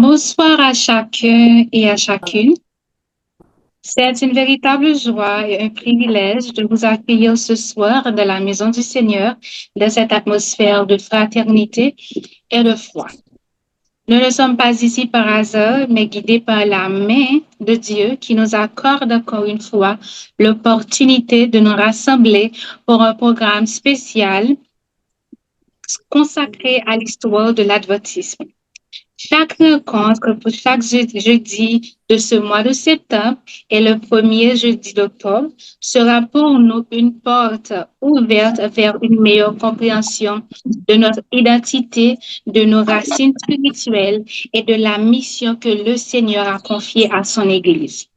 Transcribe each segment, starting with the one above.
Bonsoir à chacun et à chacune. C'est une véritable joie et un privilège de vous accueillir ce soir dans la maison du Seigneur, dans cette atmosphère de fraternité et de foi. Nous ne sommes pas ici par hasard, mais guidés par la main de Dieu qui nous accorde encore une fois l'opportunité de nous rassembler pour un programme spécial consacré à l'histoire de l'adventisme. Chaque rencontre pour chaque jeudi de ce mois de septembre et le premier jeudi d'octobre sera pour nous une porte ouverte vers une meilleure compréhension de notre identité, de nos racines spirituelles et de la mission que le Seigneur a confiée à son Église.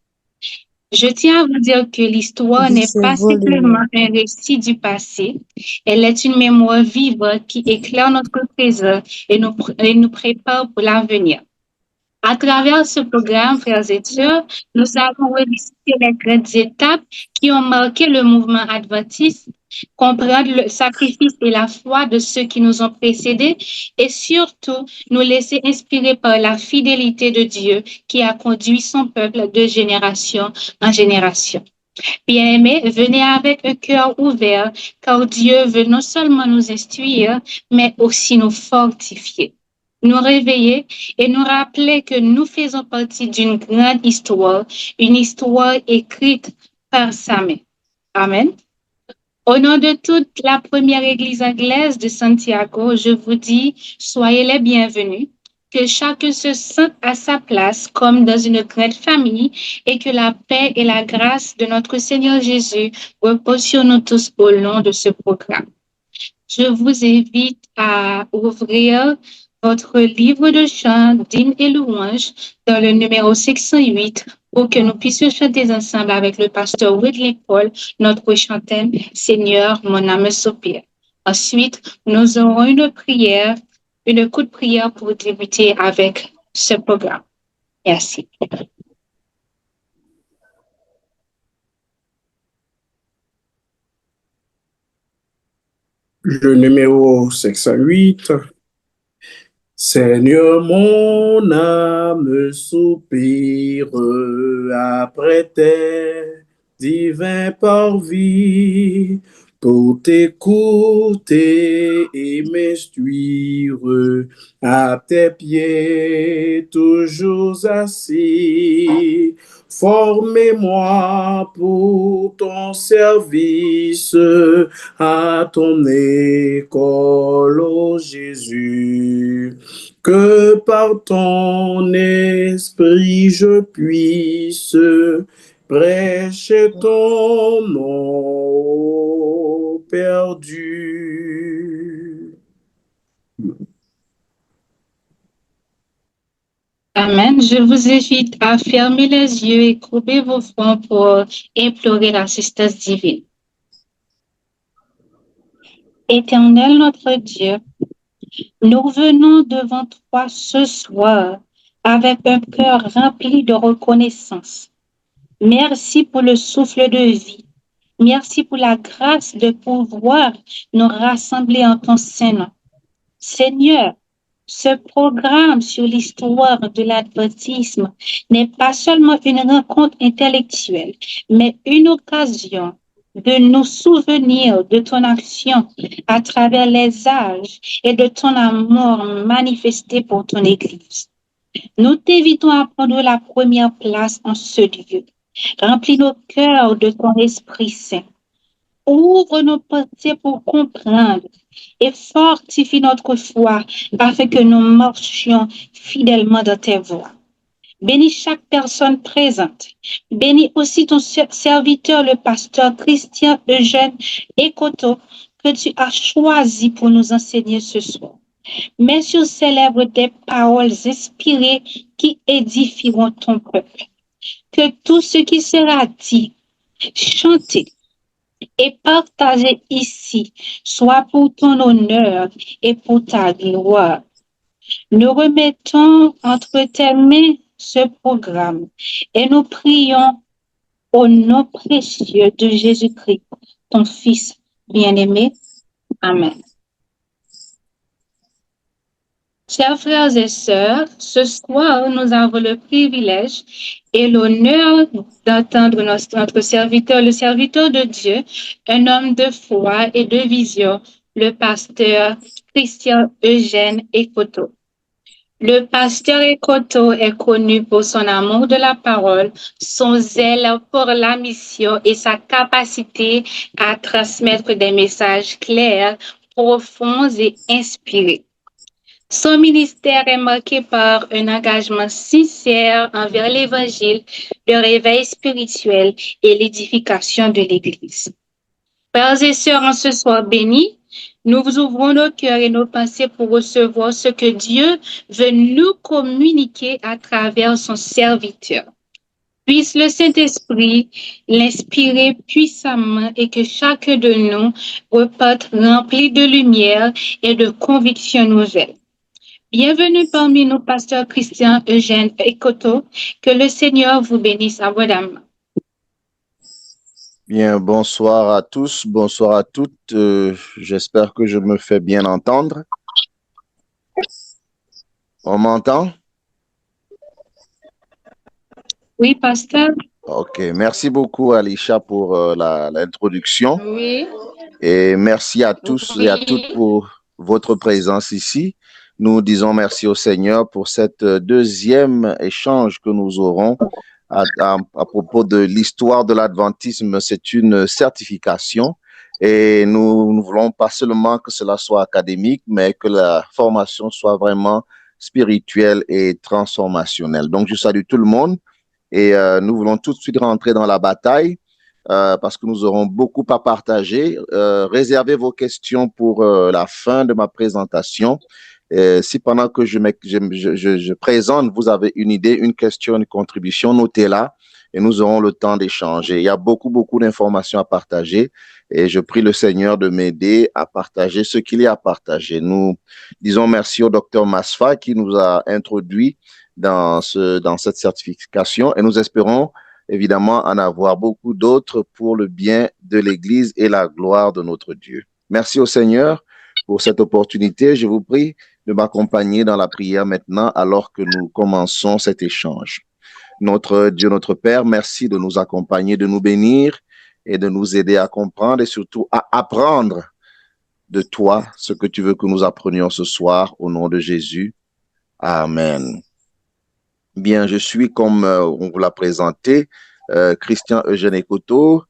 Je tiens à vous dire que l'histoire n'est pas simplement un récit du passé, elle est une mémoire vivante qui éclaire notre présent et nous prépare pour l'avenir. À travers ce programme, frères et sœurs, nous allons revisiter les grandes étapes qui ont marqué le mouvement adventiste, comprendre le sacrifice et la foi de ceux qui nous ont précédés et surtout nous laisser inspirer par la fidélité de Dieu qui a conduit son peuple de génération en génération. Bien-aimés, venez avec un cœur ouvert, car Dieu veut non seulement nous instruire, mais aussi nous fortifier, nous réveiller et nous rappeler que nous faisons partie d'une grande histoire, une histoire écrite par sa main. Amen. Au nom de toute la première église anglaise de Santiago, je vous dis, soyez les bienvenus, que chacun se sente à sa place comme dans une grande famille et que la paix et la grâce de notre Seigneur Jésus reposent sur nous tous au long de ce programme. Je vous invite à ouvrir votre livre de chants, d'hymnes et louanges dans le numéro 608 pour que nous puissions chanter ensemble avec le pasteur Whitley Paul, notre chanthème Seigneur, mon âme soupire. Ensuite, nous aurons une prière, une courte prière pour débuter avec ce programme. Merci. Le numéro 608. Seigneur, mon âme soupire après tes divins parvis pour t'écouter et m'instruire à tes pieds, toujours assis. Formez-moi pour ton service à ton école, ô Jésus. Que par ton esprit je puisse prêcher ton nom perdu. Amen. Je vous invite à fermer les yeux et couper vos fronts pour implorer l'assistance divine. Éternel notre Dieu, nous venons devant toi ce soir avec un cœur rempli de reconnaissance. Merci pour le souffle de vie. Merci pour la grâce de pouvoir nous rassembler en ton Saint-Nom. Seigneur, ce programme sur l'histoire de l'adventisme n'est pas seulement une rencontre intellectuelle, mais une occasion de nous souvenir de ton action à travers les âges et de ton amour manifesté pour ton Église. Nous t'invitons à prendre la première place en ce lieu. Remplis nos cœurs de ton Esprit Saint. Ouvre nos pensées pour comprendre et fortifie notre foi afin que nous marchions fidèlement dans tes voies. Bénis chaque personne présente. Bénis aussi ton serviteur, le pasteur Christian Eugène Ekoto, que tu as choisi pour nous enseigner ce soir. Mets sur ses lèvres des paroles inspirées qui édifieront ton peuple. Que tout ce qui sera dit, chanté et partagé ici soit pour ton honneur et pour ta gloire. Nous remettons entre tes mains ce programme et nous prions au nom précieux de Jésus-Christ, ton Fils bien-aimé. Amen. Chers frères et sœurs, ce soir, nous avons le privilège et l'honneur d'entendre notre serviteur, le serviteur de Dieu, un homme de foi et de vision, le pasteur Christian Eugène Ekoto. Le pasteur Ekoto est connu pour son amour de la parole, son zèle pour la mission et sa capacité à transmettre des messages clairs, profonds et inspirés. Son ministère est marqué par un engagement sincère envers l'Évangile, le réveil spirituel et l'édification de l'Église. Frères et sœurs, en ce soir béni, nous vous ouvrons nos cœurs et nos pensées pour recevoir ce que Dieu veut nous communiquer à travers son serviteur. Puisse le Saint-Esprit l'inspirer puissamment et que chacun de nous reparte rempli de lumière et de convictions nouvelles. Bienvenue parmi nous, pasteur Christian Eugène Ekoto. Que le Seigneur vous bénisse abondamment. Bien, bonsoir à tous, bonsoir à toutes. J'espère que je me fais bien entendre. On m'entend? Oui, pasteur. Ok, merci beaucoup Alicia pour l'introduction. Oui. Et merci à tous et à toutes pour votre présence ici. Nous disons merci au Seigneur pour cette deuxième échange que nous aurons à propos de l'histoire de l'adventisme. C'est une certification et nous ne voulons pas seulement que cela soit académique, mais que la formation soit vraiment spirituelle et transformationnelle. Donc, je salue tout le monde et nous voulons tout de suite rentrer dans la bataille. Parce que nous aurons beaucoup à partager. Réservez vos questions pour la fin de ma présentation. Si pendant que je présente, vous avez une idée, une question, une contribution, notez-la et nous aurons le temps d'échanger. Il y a beaucoup d'informations à partager et je prie le Seigneur de m'aider à partager ce qu'il y a à partager. Nous disons merci au docteur Masfa qui nous a introduit dans cette certification et nous espérons évidemment en avoir beaucoup d'autres pour le bien de l'Église et la gloire de notre Dieu. Merci au Seigneur pour cette opportunité. Je vous prie de m'accompagner dans la prière maintenant alors que nous commençons cet échange. Notre Dieu, notre Père, merci de nous accompagner, de nous bénir et de nous aider à comprendre et surtout à apprendre de toi ce que tu veux que nous apprenions ce soir au nom de Jésus. Amen. Bien, je suis, comme on vous l'a présenté, Christian Eugène Ekoto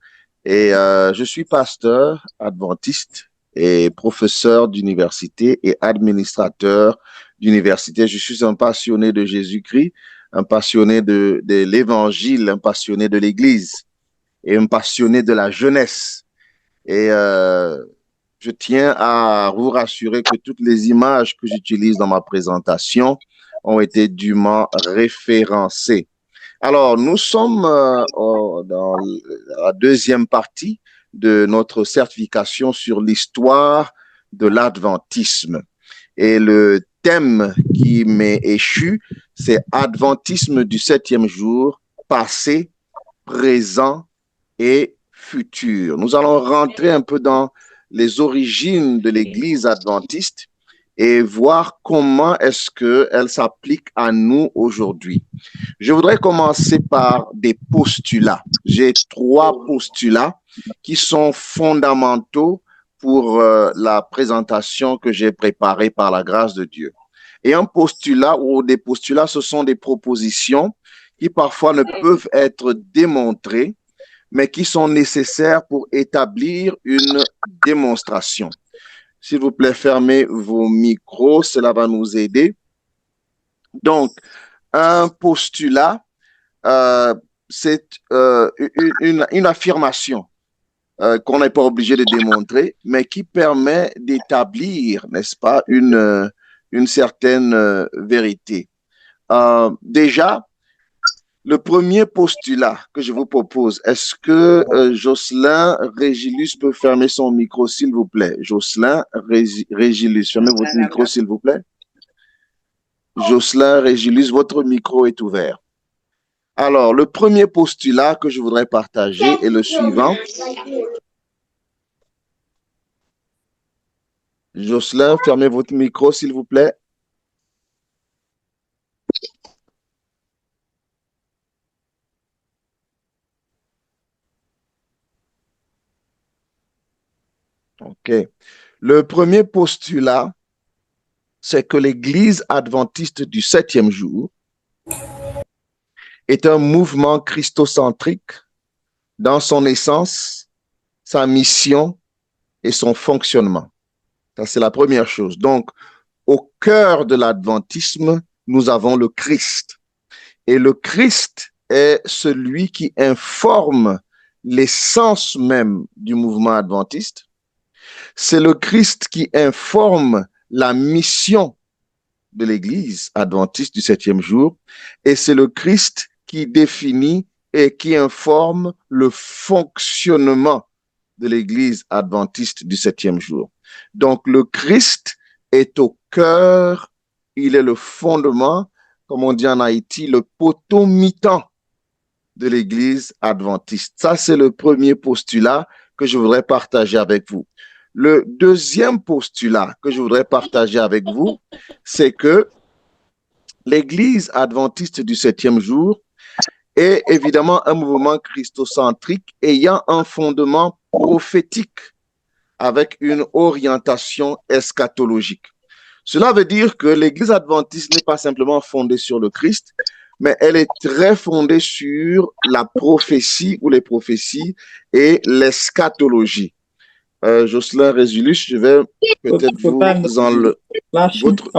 et je suis pasteur adventiste et professeur d'université et administrateur d'université. Je suis un passionné de Jésus-Christ, un passionné de l'Évangile, un passionné de l'Église et un passionné de la jeunesse. Et je tiens à vous rassurer que toutes les images que j'utilise dans ma présentation ont été dûment référencées. Alors, nous sommes dans la deuxième partie de notre certification sur l'histoire de l'adventisme. Et le thème qui m'est échu, c'est Adventisme du 7e jour, passé, présent et futur. Nous allons rentrer un peu dans les origines de l'Église adventiste et voir comment est-ce qu'elle s'applique à nous aujourd'hui. Je voudrais commencer par des postulats. J'ai 3 postulats qui sont fondamentaux pour la présentation que j'ai préparée par la grâce de Dieu. Et un postulat ou des postulats, ce sont des propositions qui parfois ne peuvent être démontrées, mais qui sont nécessaires pour établir une démonstration. S'il vous plaît, fermez vos micros, cela va nous aider. Donc, un postulat, c'est une affirmation qu'on n'est pas obligé de démontrer, mais qui permet d'établir, n'est-ce pas, une certaine vérité. Déjà, le premier postulat que je vous propose, est-ce que Jocelyn Régilus peut fermer son micro, s'il vous plaît? Jocelyn Régilus, fermez votre micro, s'il vous plaît. Jocelyn Régilus, votre micro est ouvert. Alors, le premier postulat que je voudrais partager est le suivant. Jocelyn, fermez votre micro, s'il vous plaît. OK. Le premier postulat, c'est que l'Église adventiste du 7e jour est un mouvement christocentrique dans son essence, sa mission et son fonctionnement. Ça, c'est la première chose. Donc, au cœur de l'adventisme, nous avons le Christ. Et le Christ est celui qui informe l'essence même du mouvement adventiste. C'est le Christ qui informe la mission de l'Église adventiste du 7e jour. Et c'est le Christ qui définit et qui informe le fonctionnement de l'Église adventiste du 7e jour. Donc, le Christ est au cœur, il est le fondement, comme on dit en Haïti, le potomitan de l'Église adventiste. Ça, c'est le premier postulat que je voudrais partager avec vous. Le deuxième postulat que je voudrais partager avec vous, c'est que l'Église adventiste du 7e jour est évidemment un mouvement christocentrique ayant un fondement prophétique avec une orientation eschatologique. Cela veut dire que l'Église adventiste n'est pas simplement fondée sur le Christ, mais elle est très fondée sur la prophétie ou les prophéties et l'eschatologie. Jocelyn Résulus, je vais peut-être vous enlever votre...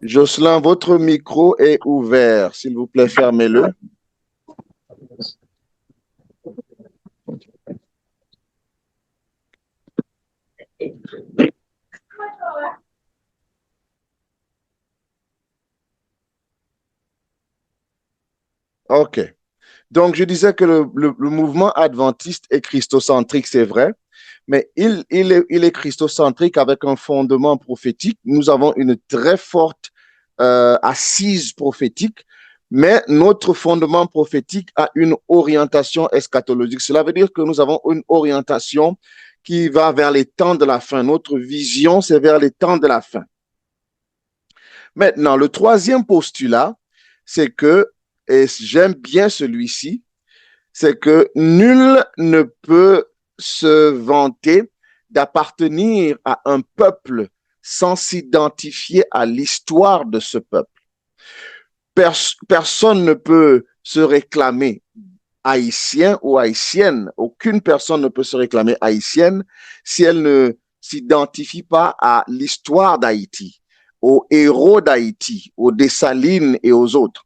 Jocelyn, votre micro est ouvert. S'il vous plaît, fermez-le. OK. Donc, je disais que le mouvement adventiste est christocentrique, c'est vrai, mais il est christocentrique avec un fondement prophétique. Nous avons une très forte assise prophétique, mais notre fondement prophétique a une orientation eschatologique. Cela veut dire que nous avons une orientation qui va vers les temps de la fin. Notre vision, c'est vers les temps de la fin. Maintenant, le troisième postulat, c'est que, et j'aime bien celui-ci, c'est que nul ne peut se vanter d'appartenir à un peuple sans s'identifier à l'histoire de ce peuple. Personne ne peut se réclamer haïtien ou haïtienne. Aucune personne ne peut se réclamer haïtienne si elle ne s'identifie pas à l'histoire d'Haïti, aux héros d'Haïti, aux Dessalines et aux autres.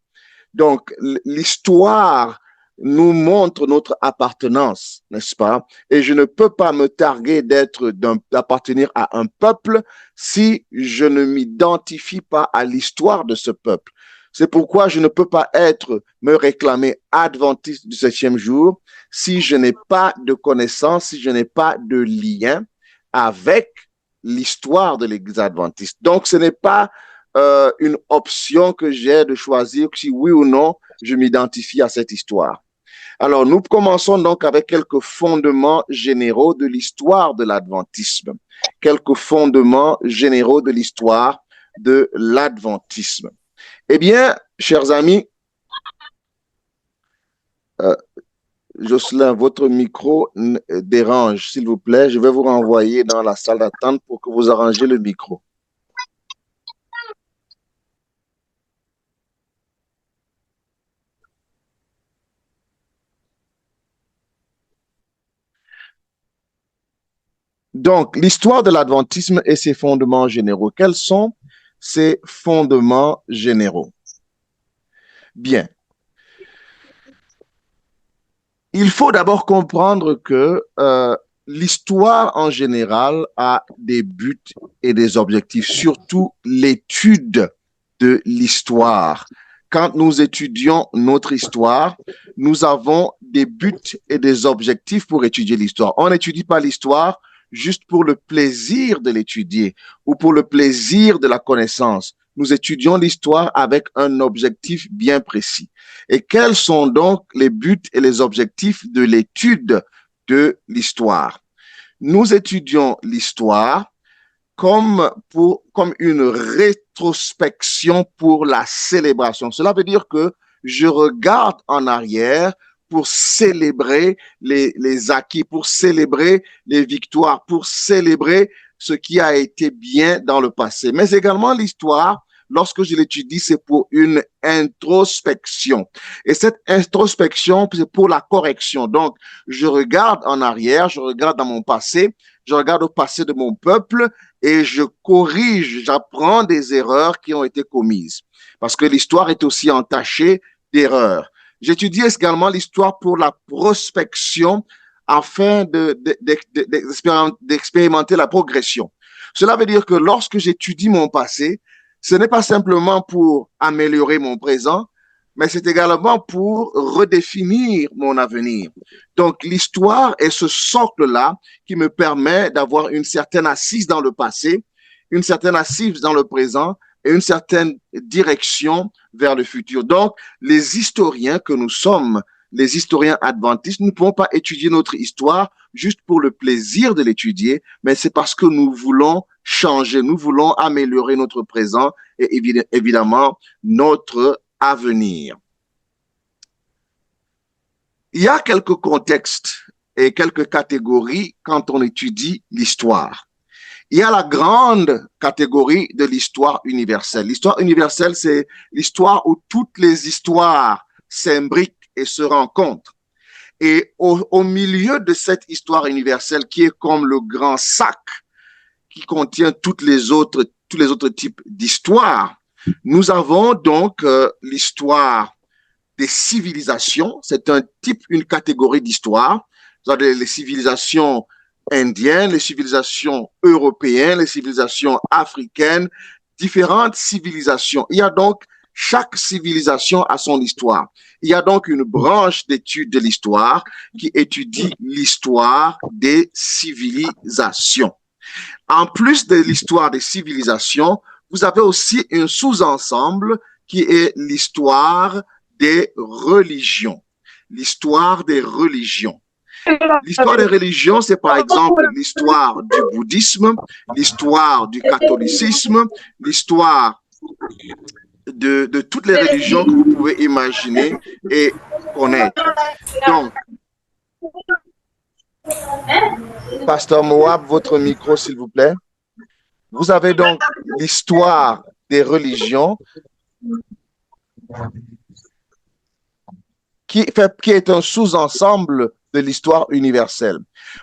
Donc, l'histoire nous montre notre appartenance, n'est-ce pas? Et je ne peux pas me targuer d'appartenir à un peuple si je ne m'identifie pas à l'histoire de ce peuple. C'est pourquoi je ne peux pas me réclamer adventiste du 7e jour si je n'ai pas de connaissance, si je n'ai pas de lien avec l'histoire de l'Église adventiste. Donc, ce n'est pas une option que j'ai de choisir si oui ou non je m'identifie à cette histoire. Alors, nous commençons donc avec quelques fondements généraux de l'histoire de l'adventisme. Quelques fondements généraux de l'histoire de l'adventisme. Eh bien, chers amis, Jocelyn, votre micro dérange, s'il vous plaît. Je vais vous renvoyer dans la salle d'attente pour que vous arrangez le micro. Donc, l'histoire de l'adventisme et ses fondements généraux. Quels sont ces fondements généraux? Bien. Il faut d'abord comprendre que l'histoire en général a des buts et des objectifs, surtout l'étude de l'histoire. Quand nous étudions notre histoire, nous avons des buts et des objectifs pour étudier l'histoire. On n'étudie pas l'histoire juste pour le plaisir de l'étudier ou pour le plaisir de la connaissance. Nous étudions l'histoire avec un objectif bien précis. Et quels sont donc les buts et les objectifs de l'étude de l'histoire? Nous étudions l'histoire comme une rétrospection pour la célébration. Cela veut dire que je regarde en arrière pour célébrer les acquis, pour célébrer les victoires, pour célébrer ce qui a été bien dans le passé. Mais également l'histoire, lorsque je l'étudie, c'est pour une introspection. Et cette introspection, c'est pour la correction. Donc, je regarde en arrière, je regarde dans mon passé, je regarde au passé de mon peuple et je corrige, j'apprends des erreurs qui ont été commises. Parce que l'histoire est aussi entachée d'erreurs. J'étudie également l'histoire pour la prospection afin d'expérimenter la progression. Cela veut dire que lorsque j'étudie mon passé, ce n'est pas simplement pour améliorer mon présent, mais c'est également pour redéfinir mon avenir. Donc, l'histoire est ce socle-là qui me permet d'avoir une certaine assise dans le passé, une certaine assise dans le présent et une certaine direction vers le futur. Donc, les historiens que nous sommes, les historiens adventistes, nous ne pouvons pas étudier notre histoire juste pour le plaisir de l'étudier, mais c'est parce que nous voulons changer, nous voulons améliorer notre présent et évidemment notre avenir. Il y a quelques contextes et quelques catégories quand on étudie l'histoire. Il y a la grande catégorie de l'histoire universelle. L'histoire universelle, c'est l'histoire où toutes les histoires s'imbriquent et se rencontrent. Et au milieu de cette histoire universelle qui est comme le grand sac qui contient tous les autres types d'histoires, nous avons donc l'histoire des civilisations. C'est une catégorie d'histoire. Vous avez les civilisations indiennes, les civilisations européennes, les civilisations africaines, différentes civilisations. Il y a donc chaque civilisation a son histoire. Il y a donc une branche d'études de l'histoire qui étudie l'histoire des civilisations. En plus de l'histoire des civilisations, vous avez aussi un sous-ensemble qui est l'histoire des religions. L'histoire des religions. L'histoire des religions, c'est par exemple l'histoire du bouddhisme, l'histoire du catholicisme, l'histoire de toutes les religions que vous pouvez imaginer et connaître. Donc, Pasteur Moab, votre micro, s'il vous plaît. Vous avez donc l'histoire des religions qui est un sous-ensemble de l'histoire universelle.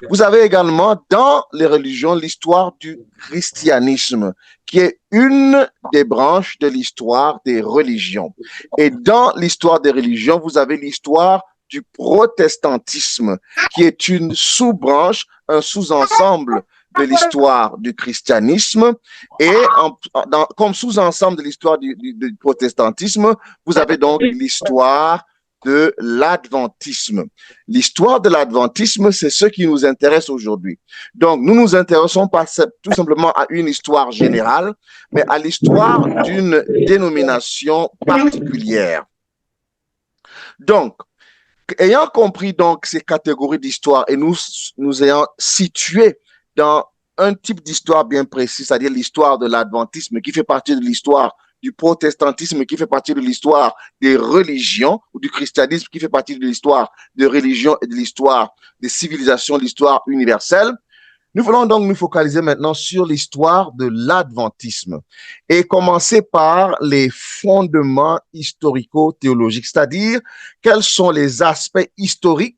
Vous avez également dans les religions l'histoire du christianisme, qui est une des branches de l'histoire des religions. Et dans l'histoire des religions, vous avez l'histoire du protestantisme, qui est une sous-branche, un sous-ensemble de l'histoire du christianisme. Et comme sous-ensemble de l'histoire du protestantisme, vous avez donc l'histoire de l'adventisme. L'histoire de l'adventisme, c'est ce qui nous intéresse aujourd'hui. Donc, nous nous intéressons pas tout simplement à une histoire générale, mais à l'histoire d'une dénomination particulière. Donc, ayant compris donc ces catégories d'histoire et nous ayant situés dans un type d'histoire bien précis, c'est-à-dire l'histoire de l'adventisme qui fait partie de l'histoire du protestantisme qui fait partie de l'histoire des religions, ou du christianisme qui fait partie de l'histoire des religions et de l'histoire des civilisations, de l'histoire universelle. Nous voulons donc nous focaliser maintenant sur l'histoire de l'adventisme et commencer par les fondements historico-théologiques, c'est-à-dire quels sont les aspects historiques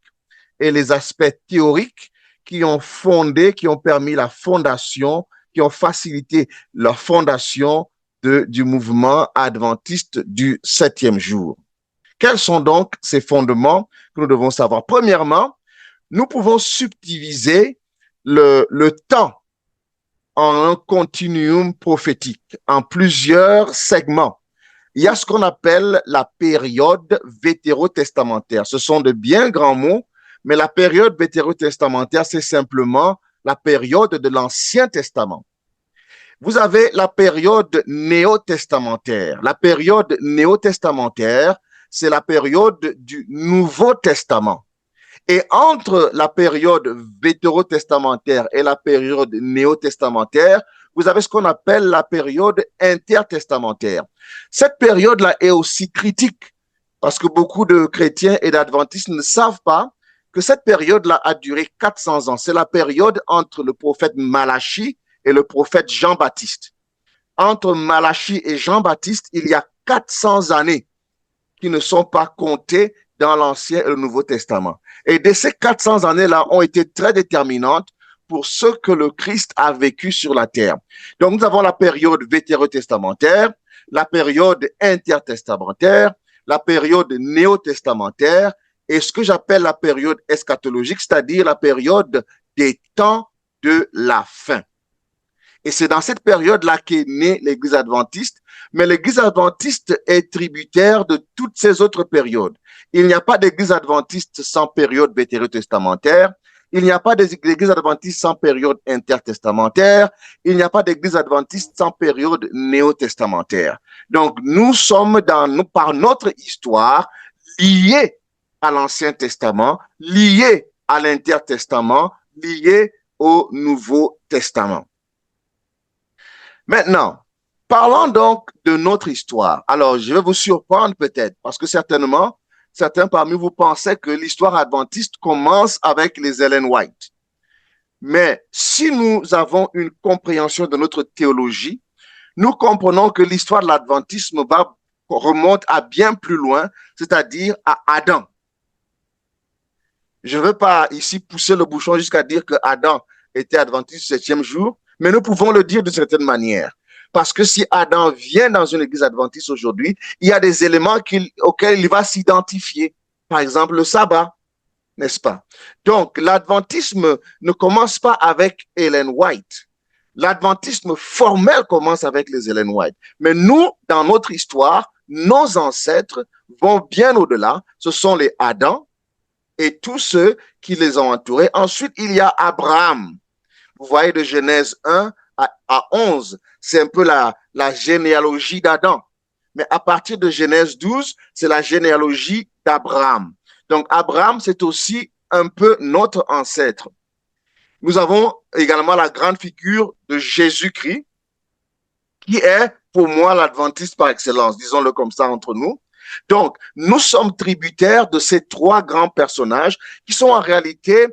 et les aspects théoriques qui ont permis la fondation, qui ont facilité la fondation du mouvement adventiste du 7e jour. Quels sont donc ces fondements que nous devons savoir? Premièrement, nous pouvons subdiviser le temps en un continuum prophétique, en plusieurs segments. Il y a ce qu'on appelle la période vétérotestamentaire. Ce sont de bien grands mots, mais la période vétérotestamentaire, c'est simplement la période de l'Ancien Testament. Vous avez la période néo-testamentaire. La période néo-testamentaire, c'est la période du Nouveau Testament. Et entre la période vétérotestamentaire et la période néo-testamentaire, vous avez ce qu'on appelle la période intertestamentaire. Cette période-là est aussi critique parce que beaucoup de chrétiens et d'adventistes ne savent pas que cette période-là a duré 400 ans. C'est la période entre le prophète Malachie et le prophète Jean-Baptiste. Entre Malachie et Jean-Baptiste, il y a 400 années qui ne sont pas comptées dans l'Ancien et le Nouveau Testament. Et de ces 400 années-là ont été très déterminantes pour ce que le Christ a vécu sur la terre. Donc, nous avons la période vétérotestamentaire, la période intertestamentaire, la période néotestamentaire et ce que j'appelle la période eschatologique, c'est-à-dire la période des temps de la fin. Et c'est dans cette période-là qu'est née l'Église adventiste, mais l'Église adventiste est tributaire de toutes ces autres périodes. Il n'y a pas d'Église adventiste sans période vétérotestamentaire, il n'y a pas d'Église adventiste sans période intertestamentaire, il n'y a pas d'Église adventiste sans période néotestamentaire. Donc, nous sommes par notre histoire liés à l'Ancien Testament, liés à l'Intertestament, liés au Nouveau Testament. Maintenant, parlons donc de notre histoire. Alors, je vais vous surprendre peut-être, parce que certainement, certains parmi vous pensaient que l'histoire adventiste commence avec les Ellen White. Mais si nous avons une compréhension de notre théologie, nous comprenons que l'histoire de l'adventisme remonte à bien plus loin, c'est-à-dire à Adam. Je ne veux pas ici pousser le bouchon jusqu'à dire que Adam était adventiste du 7e jour, mais nous pouvons le dire de certaine manière. Parce que si Adam vient dans une église adventiste aujourd'hui, il y a des éléments auxquels il va s'identifier. Par exemple, le sabbat, n'est-ce pas? Donc, l'adventisme ne commence pas avec Ellen White. L'adventisme formel commence avec les Ellen White. Mais nous, dans notre histoire, nos ancêtres vont bien au-delà. Ce sont les Adam et tous ceux qui les ont entourés. Ensuite, il y a Abraham. Vous voyez de Genèse 1 à 11, c'est un peu la généalogie d'Adam. Mais à partir de Genèse 12, c'est la généalogie d'Abraham. Donc, Abraham, c'est aussi un peu notre ancêtre. Nous avons également la grande figure de Jésus-Christ, qui est pour moi l'adventiste par excellence, disons-le comme ça entre nous. Donc, nous sommes tributaires de ces trois grands personnages qui sont en réalité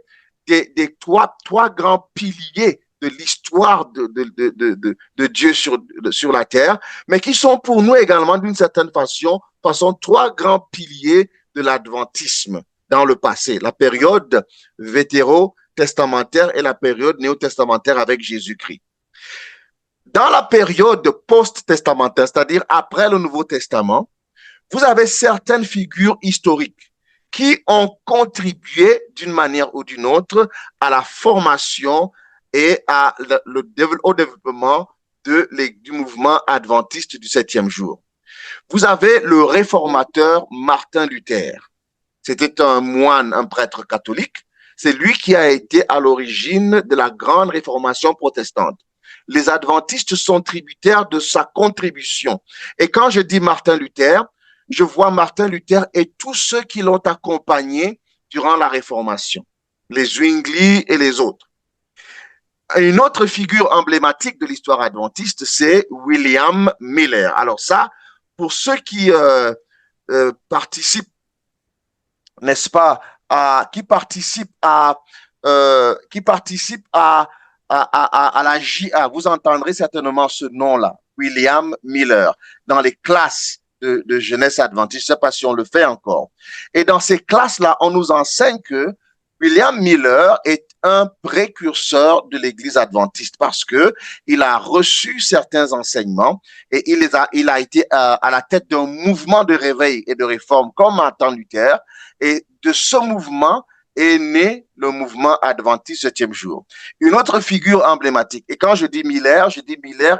des trois grands piliers de l'histoire de Dieu sur la terre, mais qui sont pour nous également d'une certaine façon trois grands piliers de l'adventisme dans le passé, la période vétérotestamentaire et la période néotestamentaire avec Jésus-Christ. Dans la période post-testamentaire, c'est-à-dire après le Nouveau Testament, vous avez certaines figures historiques qui ont contribué d'une manière ou d'une autre à la formation et au développement du mouvement adventiste du 7e jour. Vous avez le réformateur Martin Luther. C'était un moine, un prêtre catholique. C'est lui qui a été à l'origine de la grande réformation protestante. Les adventistes sont tributaires de sa contribution. Et quand je dis Martin Luther, je vois Martin Luther et tous ceux qui l'ont accompagné durant la Réformation, les Zwingli et les autres. Une autre figure emblématique de l'histoire adventiste, c'est William Miller. Alors ça, pour ceux qui participent, n'est-ce pas, qui participent à la JA, vous entendrez certainement ce nom-là, William Miller, dans les classes de jeunesse adventiste. Je ne sais pas si on le fait encore. Et dans ces classes-là, on nous enseigne que William Miller est un précurseur de l'Église adventiste parce que il a reçu certains enseignements et il a été à la tête d'un mouvement de réveil et de réforme comme Martin Luther. Et de ce mouvement est né le mouvement adventiste 7e jour. Une autre figure emblématique, et quand je dis Miller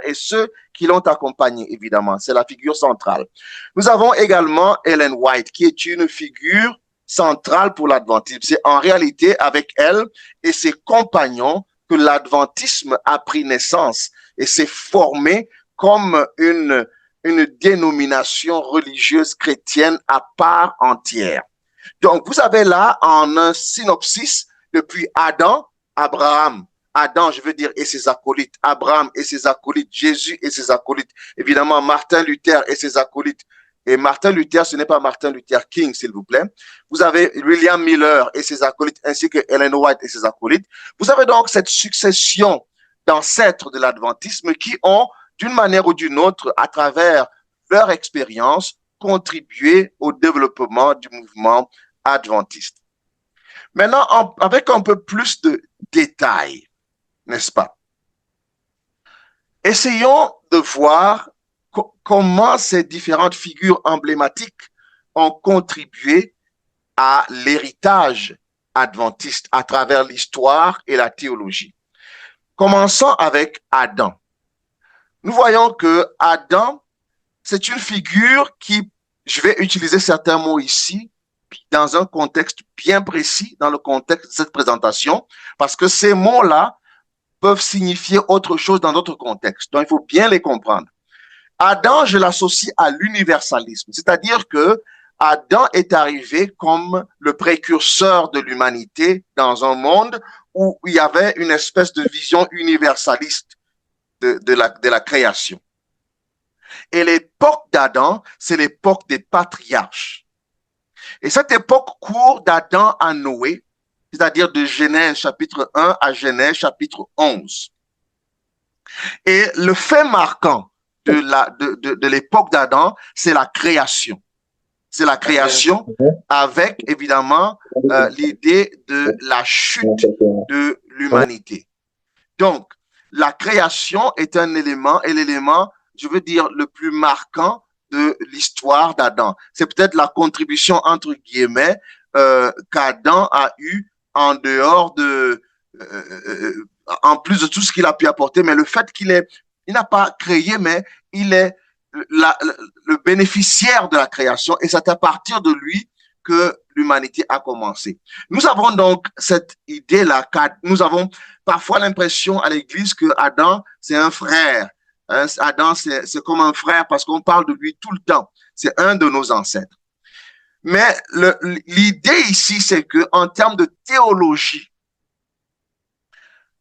et ceux qui l'ont accompagné, évidemment, c'est la figure centrale. Nous avons également Ellen White, qui est une figure centrale pour l'adventisme. C'est en réalité avec elle et ses compagnons que l'adventisme a pris naissance et s'est formé comme une dénomination religieuse chrétienne à part entière. Donc, vous avez là en un synopsis depuis Adam, Abraham, Adam, je veux dire, et ses acolytes, Abraham et ses acolytes, Jésus et ses acolytes, évidemment Martin Luther et ses acolytes. Et Martin Luther, ce n'est pas Martin Luther King, s'il vous plaît. Vous avez William Miller et ses acolytes, ainsi que Ellen White et ses acolytes. Vous avez donc cette succession d'ancêtres de l'adventisme qui ont, d'une manière ou d'une autre, à travers leur expérience, contribué au développement du mouvement adventiste. Maintenant, avec un peu plus de détails, n'est-ce pas? Essayons de voir comment ces différentes figures emblématiques ont contribué à l'héritage adventiste à travers l'histoire et la théologie. Commençons avec Adam. Nous voyons que Adam, c'est une figure qui, je vais utiliser certains mots ici, dans un contexte bien précis, dans le contexte de cette présentation, parce que ces mots-là peuvent signifier autre chose dans d'autres contextes. Donc, il faut bien les comprendre. Adam, je l'associe à l'universalisme, c'est-à-dire que Adam est arrivé comme le précurseur de l'humanité dans un monde où il y avait une espèce de vision universaliste de la création. Et l'époque d'Adam, c'est l'époque des patriarches. Et cette époque court d'Adam à Noé, c'est-à-dire de Genèse chapitre 1 à Genèse chapitre 11. Et le fait marquant de l'époque d'Adam, c'est la création. C'est la création avec, évidemment, l'idée de la chute de l'humanité. Donc, la création est un élément, et l'élément, je veux dire, le plus marquant de l'histoire d'Adam. C'est peut-être la contribution, entre guillemets, qu'Adam a eue en dehors de, en plus de tout ce qu'il a pu apporter, mais le fait il n'a pas créé, mais il est le bénéficiaire de la création, et c'est à partir de lui que l'humanité a commencé. Nous avons donc cette idée-là, nous avons parfois l'impression à l'Église que Adam, c'est un frère. Adam, c'est comme un frère parce qu'on parle de lui tout le temps. C'est un de nos ancêtres. Mais l'idée ici, c'est que en termes de théologie,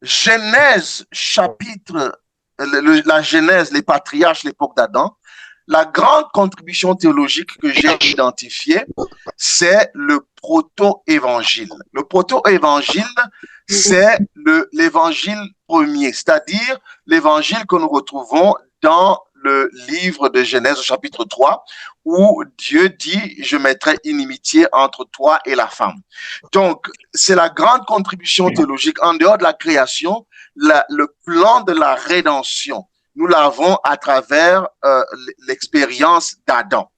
Genèse chapitre, la Genèse, les patriarches, l'époque d'Adam, la grande contribution théologique que j'ai identifiée, c'est le proto-évangile. Le proto-évangile, c'est l'évangile premier, c'est-à-dire l'évangile que nous retrouvons dans le livre de Genèse, chapitre 3, où Dieu dit « Je mettrai inimitié entre toi et la femme ». Donc, c'est la grande contribution théologique. En dehors de la création, le plan de la rédemption, nous l'avons à travers l'expérience d'Adam.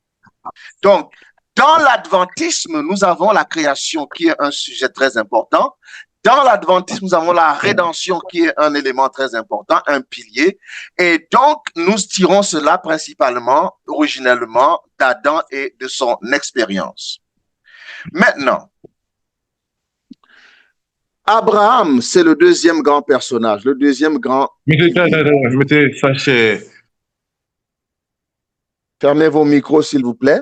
Donc, dans l'adventisme, nous avons la création qui est un sujet très important. Dans l'adventisme, nous avons la rédemption qui est un élément très important, un pilier. Et donc, nous tirons cela principalement, originellement, d'Adam et de son expérience. Maintenant, Abraham, c'est le deuxième grand personnage, le deuxième grand... Mettez sachet. Fermez vos micros, s'il vous plaît.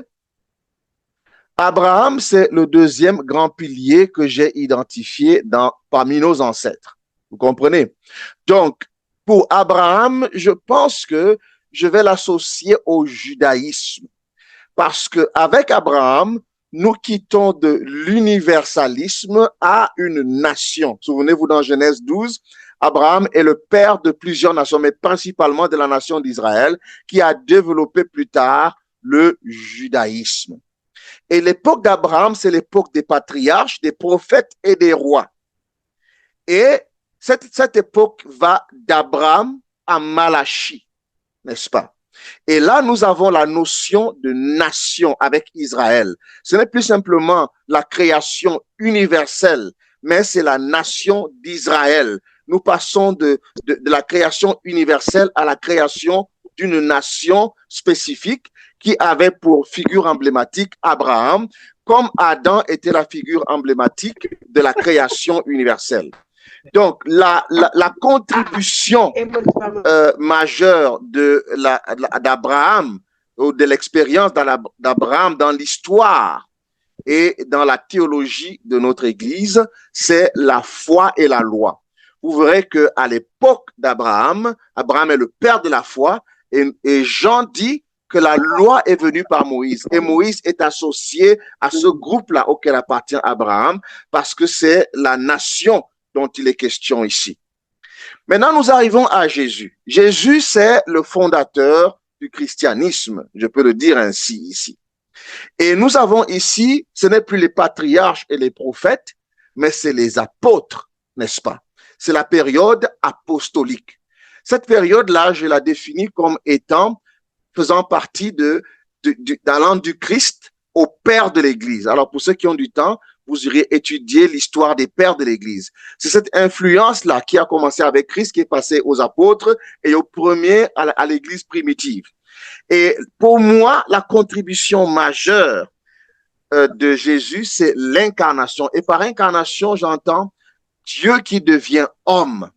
Abraham, c'est le deuxième grand pilier que j'ai identifié parmi nos ancêtres. Vous comprenez? Donc, pour Abraham, je pense que je vais l'associer au judaïsme. Parce qu'avec Abraham, nous quittons de l'universalisme à une nation. Souvenez-vous dans Genèse 12, Abraham est le père de plusieurs nations, mais principalement de la nation d'Israël, qui a développé plus tard le judaïsme. Et l'époque d'Abraham, c'est l'époque des patriarches, des prophètes et des rois. Et cette époque va d'Abraham à Malachie, n'est-ce pas? Et là, nous avons la notion de nation avec Israël. Ce n'est plus simplement la création universelle, mais c'est la nation d'Israël. Nous passons de la création universelle à la création d'une nation spécifique qui avait pour figure emblématique Abraham, comme Adam était la figure emblématique de la création universelle. Donc, la contribution majeure d'Abraham, ou de l'expérience d'Abraham dans l'histoire et dans la théologie de notre Église, c'est la foi et la loi. vous verrez qu'à l'époque d'Abraham, Abraham est le père de la foi, et Jean dit que la loi est venue par Moïse. Et Moïse est associé à ce groupe-là auquel appartient Abraham, parce que c'est la nation dont il est question ici. Maintenant, nous arrivons à Jésus. Jésus, c'est le fondateur du christianisme, je peux le dire ainsi ici. Et nous avons ici, ce n'est plus les patriarches et les prophètes, mais c'est les apôtres, n'est-ce pas? C'est la période apostolique. Cette période-là, je la définis comme étant, faisant partie d'allant du Christ au père de l'Église. Alors, pour ceux qui ont du temps, vous irez étudier l'histoire des pères de l'Église. C'est cette influence-là qui a commencé avec Christ, qui est passée aux apôtres et au premier à l'Église primitive. Et pour moi, la contribution majeure de Jésus, c'est l'incarnation. Et par incarnation, j'entends Dieu qui devient homme,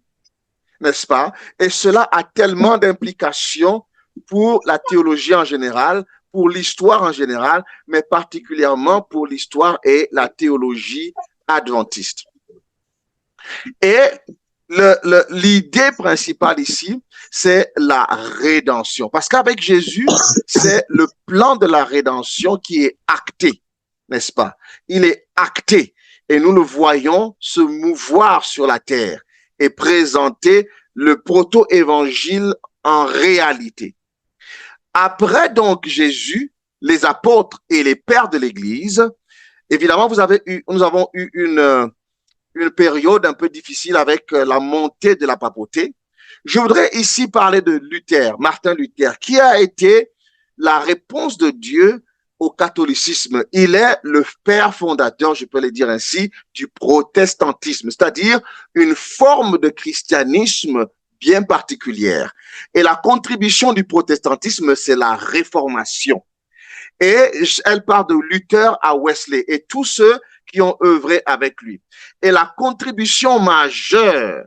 n'est-ce pas? Et cela a tellement d'implications pour la théologie en général, pour l'histoire en général, mais particulièrement pour l'histoire et la théologie adventiste. Et l'idée principale ici, c'est la rédemption. Parce qu'avec Jésus, c'est le plan de la rédemption qui est acté, n'est-ce pas? Il est acté et nous le voyons se mouvoir sur la terre et présenter le proto-évangile en réalité. Après donc Jésus, les apôtres et les pères de l'Église, évidemment, nous avons eu une période un peu difficile avec la montée de la papauté. Je voudrais ici parler de Luther, Martin Luther, qui a été la réponse de Dieu au catholicisme. Il est le père fondateur, je peux le dire ainsi, du protestantisme, c'est-à-dire une forme de christianisme bien particulière. Et la contribution du protestantisme, c'est la réformation. Et elle part de Luther à Wesley et tous ceux qui ont œuvré avec lui. Et la contribution majeure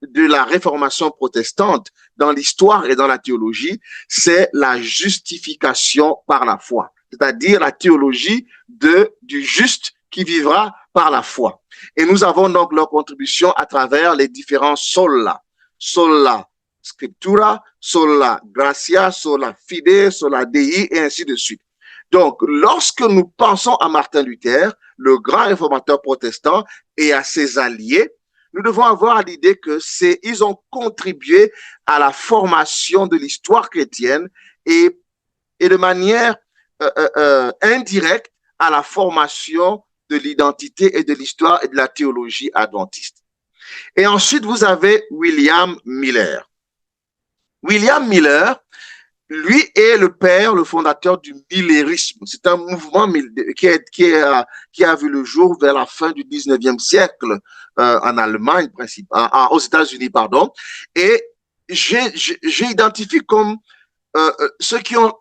de la réformation protestante dans l'histoire et dans la théologie, c'est la justification par la foi, c'est-à-dire la théologie du juste qui vivra par la foi. Et nous avons donc leur contribution à travers les différents sola. Sola scriptura, sola gratia, sola fide, sola dei, et ainsi de suite. Donc, lorsque nous pensons à Martin Luther, le grand réformateur protestant, et à ses alliés, nous devons avoir l'idée que ils ont contribué à la formation de l'histoire chrétienne et de manière indirecte à la formation de l'identité et de l'histoire et de la théologie adventiste. Et ensuite, vous avez William Miller. William Miller, lui est le père, le fondateur du millérisme. C'est un mouvement qui a vu le jour vers la fin du 19e siècle en Allemagne, aux États-Unis, pardon. Et j'ai identifié comme ceux qui ont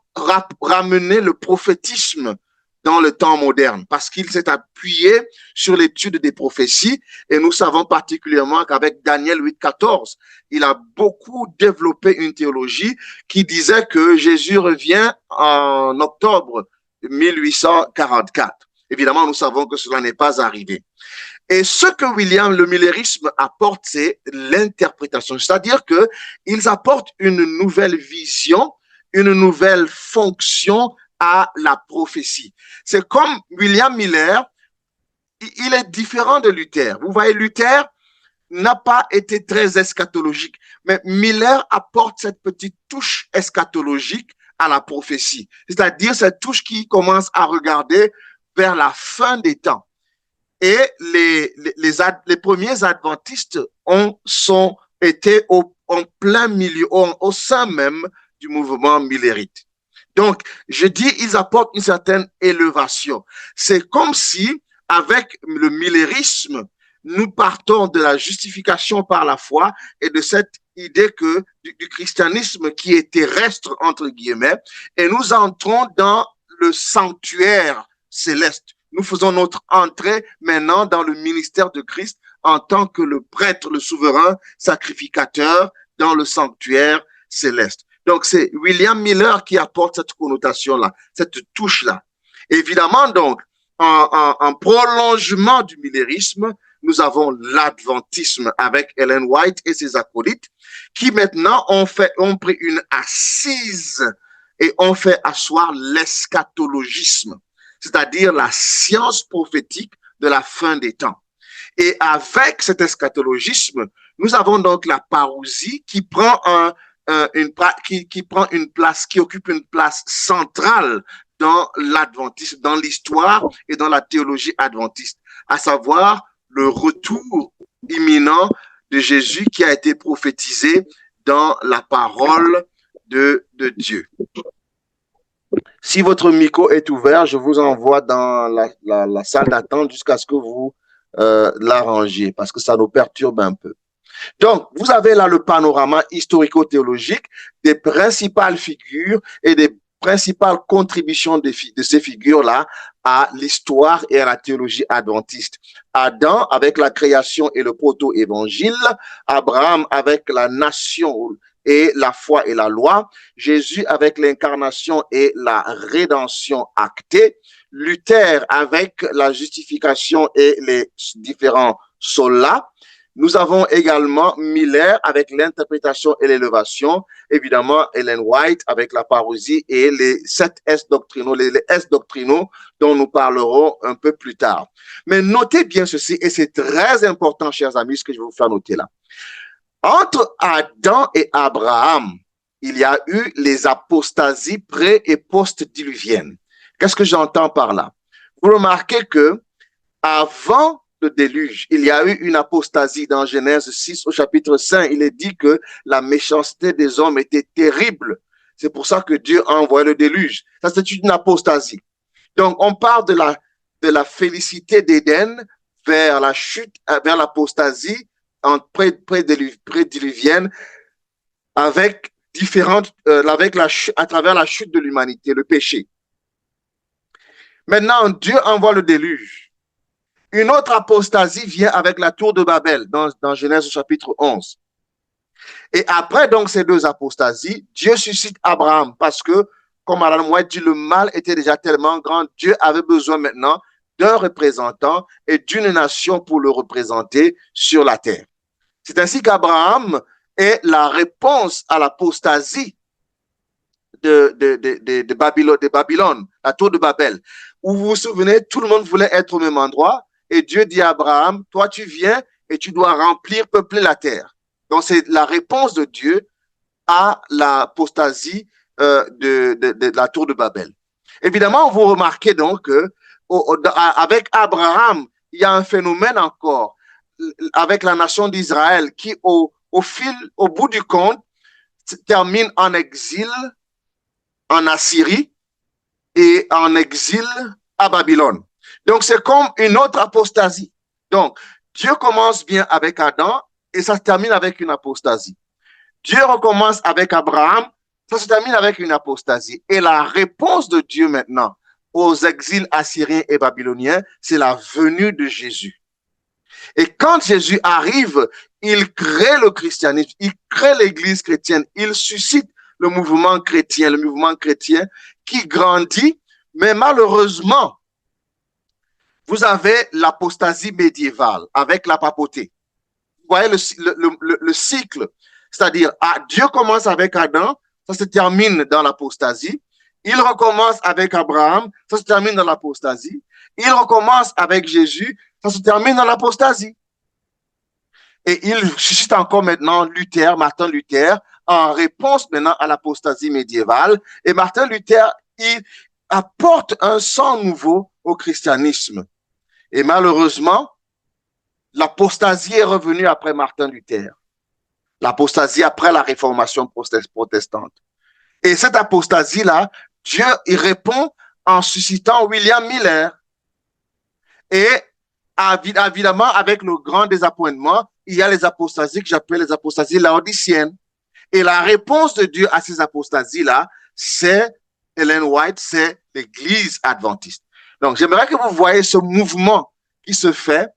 ramené le prophétisme dans le temps moderne, parce qu'il s'est appuyé sur l'étude des prophéties, et nous savons particulièrement qu'avec Daniel 8,14, il a beaucoup développé une théologie qui disait que Jésus revient en octobre 1844. Évidemment, nous savons que cela n'est pas arrivé. Et ce que le millérisme apporte, c'est l'interprétation, c'est-à-dire que ils apportent une nouvelle vision, une nouvelle fonction à la prophétie. C'est comme William Miller, il est différent de Luther. Vous voyez, Luther n'a pas été très eschatologique, mais Miller apporte cette petite touche eschatologique à la prophétie, c'est-à-dire cette touche qui commence à regarder vers la fin des temps. Et les premiers adventistes sont été en plein milieu, au sein même du mouvement millérite. Donc, je dis, ils apportent une certaine élévation. C'est comme si, avec le millérisme, nous partons de la justification par la foi et de cette idée du christianisme qui est terrestre, entre guillemets, et nous entrons dans le sanctuaire céleste. Nous faisons notre entrée maintenant dans le ministère de Christ en tant que le prêtre, le souverain sacrificateur dans le sanctuaire céleste. Donc, c'est William Miller qui apporte cette connotation-là, cette touche-là. Évidemment, donc, en prolongement du millérisme, nous avons l'adventisme avec Ellen White et ses acolytes qui maintenant ont pris une assise et ont fait asseoir l'eschatologisme, c'est-à-dire la science prophétique de la fin des temps. Et avec cet eschatologisme, nous avons donc la parousie qui occupe une place centrale dans l'adventisme, dans l'histoire et dans la théologie adventiste, à savoir le retour imminent de Jésus qui a été prophétisé dans la parole de Dieu. Si votre micro est ouvert, je vous envoie dans la salle d'attente jusqu'à ce que vous l'arrangiez, parce que ça nous perturbe un peu. Donc, vous avez là le panorama historico-théologique des principales figures et des principales contributions de ces figures-là à l'histoire et à la théologie adventiste. Adam avec la création et le proto-évangile, Abraham avec la nation et la foi et la loi, Jésus avec l'incarnation et la rédemption actée, Luther avec la justification et les différents solas. Nous avons également Miller avec l'interprétation et l'élévation, évidemment Ellen White avec la parousie et les 7 S doctrinaux, les S doctrinaux dont nous parlerons un peu plus tard. Mais notez bien ceci, et c'est très important, chers amis, ce que je vais vous faire noter là. Entre Adam et Abraham, il y a eu les apostasies pré- et post-diluviennes. Qu'est-ce que j'entends par là? Vous remarquez que avant le déluge, il y a eu une apostasie dans Genèse 6 au chapitre 5. Il est dit que la méchanceté des hommes était terrible. C'est pour ça que Dieu a envoyé le déluge. Ça, c'est une apostasie. Donc, on parle de la félicité d'Éden vers la chute, vers l'apostasie pré-diluvienne avec à travers la chute de l'humanité, le péché. Maintenant, Dieu envoie le déluge. Une autre apostasie vient avec la tour de Babel dans Genèse chapitre 11. Et après donc ces deux apostasies, Dieu suscite Abraham parce que, comme Alan White dit, le mal était déjà tellement grand, Dieu avait besoin maintenant d'un représentant et d'une nation pour le représenter sur la terre. C'est ainsi qu'Abraham est la réponse à l'apostasie de Babylone, la tour de Babel, où vous vous souvenez, tout le monde voulait être au même endroit. Et Dieu dit à Abraham, toi tu viens et tu dois peupler la terre. Donc c'est la réponse de Dieu à l'apostasie de la tour de Babel. Évidemment, vous remarquez donc qu'avec Abraham, il y a un phénomène encore avec la nation d'Israël qui au bout du compte, termine en exil en Assyrie et en exil à Babylone. Donc, c'est comme une autre apostasie. Donc, Dieu commence bien avec Adam et ça se termine avec une apostasie. Dieu recommence avec Abraham, ça se termine avec une apostasie. Et la réponse de Dieu maintenant aux exils assyriens et babyloniens, c'est la venue de Jésus. Et quand Jésus arrive, il crée le christianisme, il crée l'église chrétienne, il suscite le mouvement chrétien qui grandit, mais malheureusement, vous avez l'apostasie médiévale avec la papauté. Vous voyez le cycle, c'est-à-dire Dieu commence avec Adam, ça se termine dans l'apostasie. Il recommence avec Abraham, ça se termine dans l'apostasie. Il recommence avec Jésus, ça se termine dans l'apostasie. Et il suscite encore maintenant Martin Luther, en réponse maintenant à l'apostasie médiévale. Et Martin Luther, il apporte un sang nouveau au christianisme. Et malheureusement, l'apostasie est revenue après Martin Luther. L'apostasie après la réformation protestante. Et cette apostasie-là, Dieu y répond en suscitant William Miller. Et évidemment, avec le grand désappointement, il y a les apostasies que j'appelle les apostasies laodiciennes. Et la réponse de Dieu à ces apostasies-là, c'est Ellen White, c'est l'Église adventiste. Donc, j'aimerais que vous voyez ce mouvement qui se fait,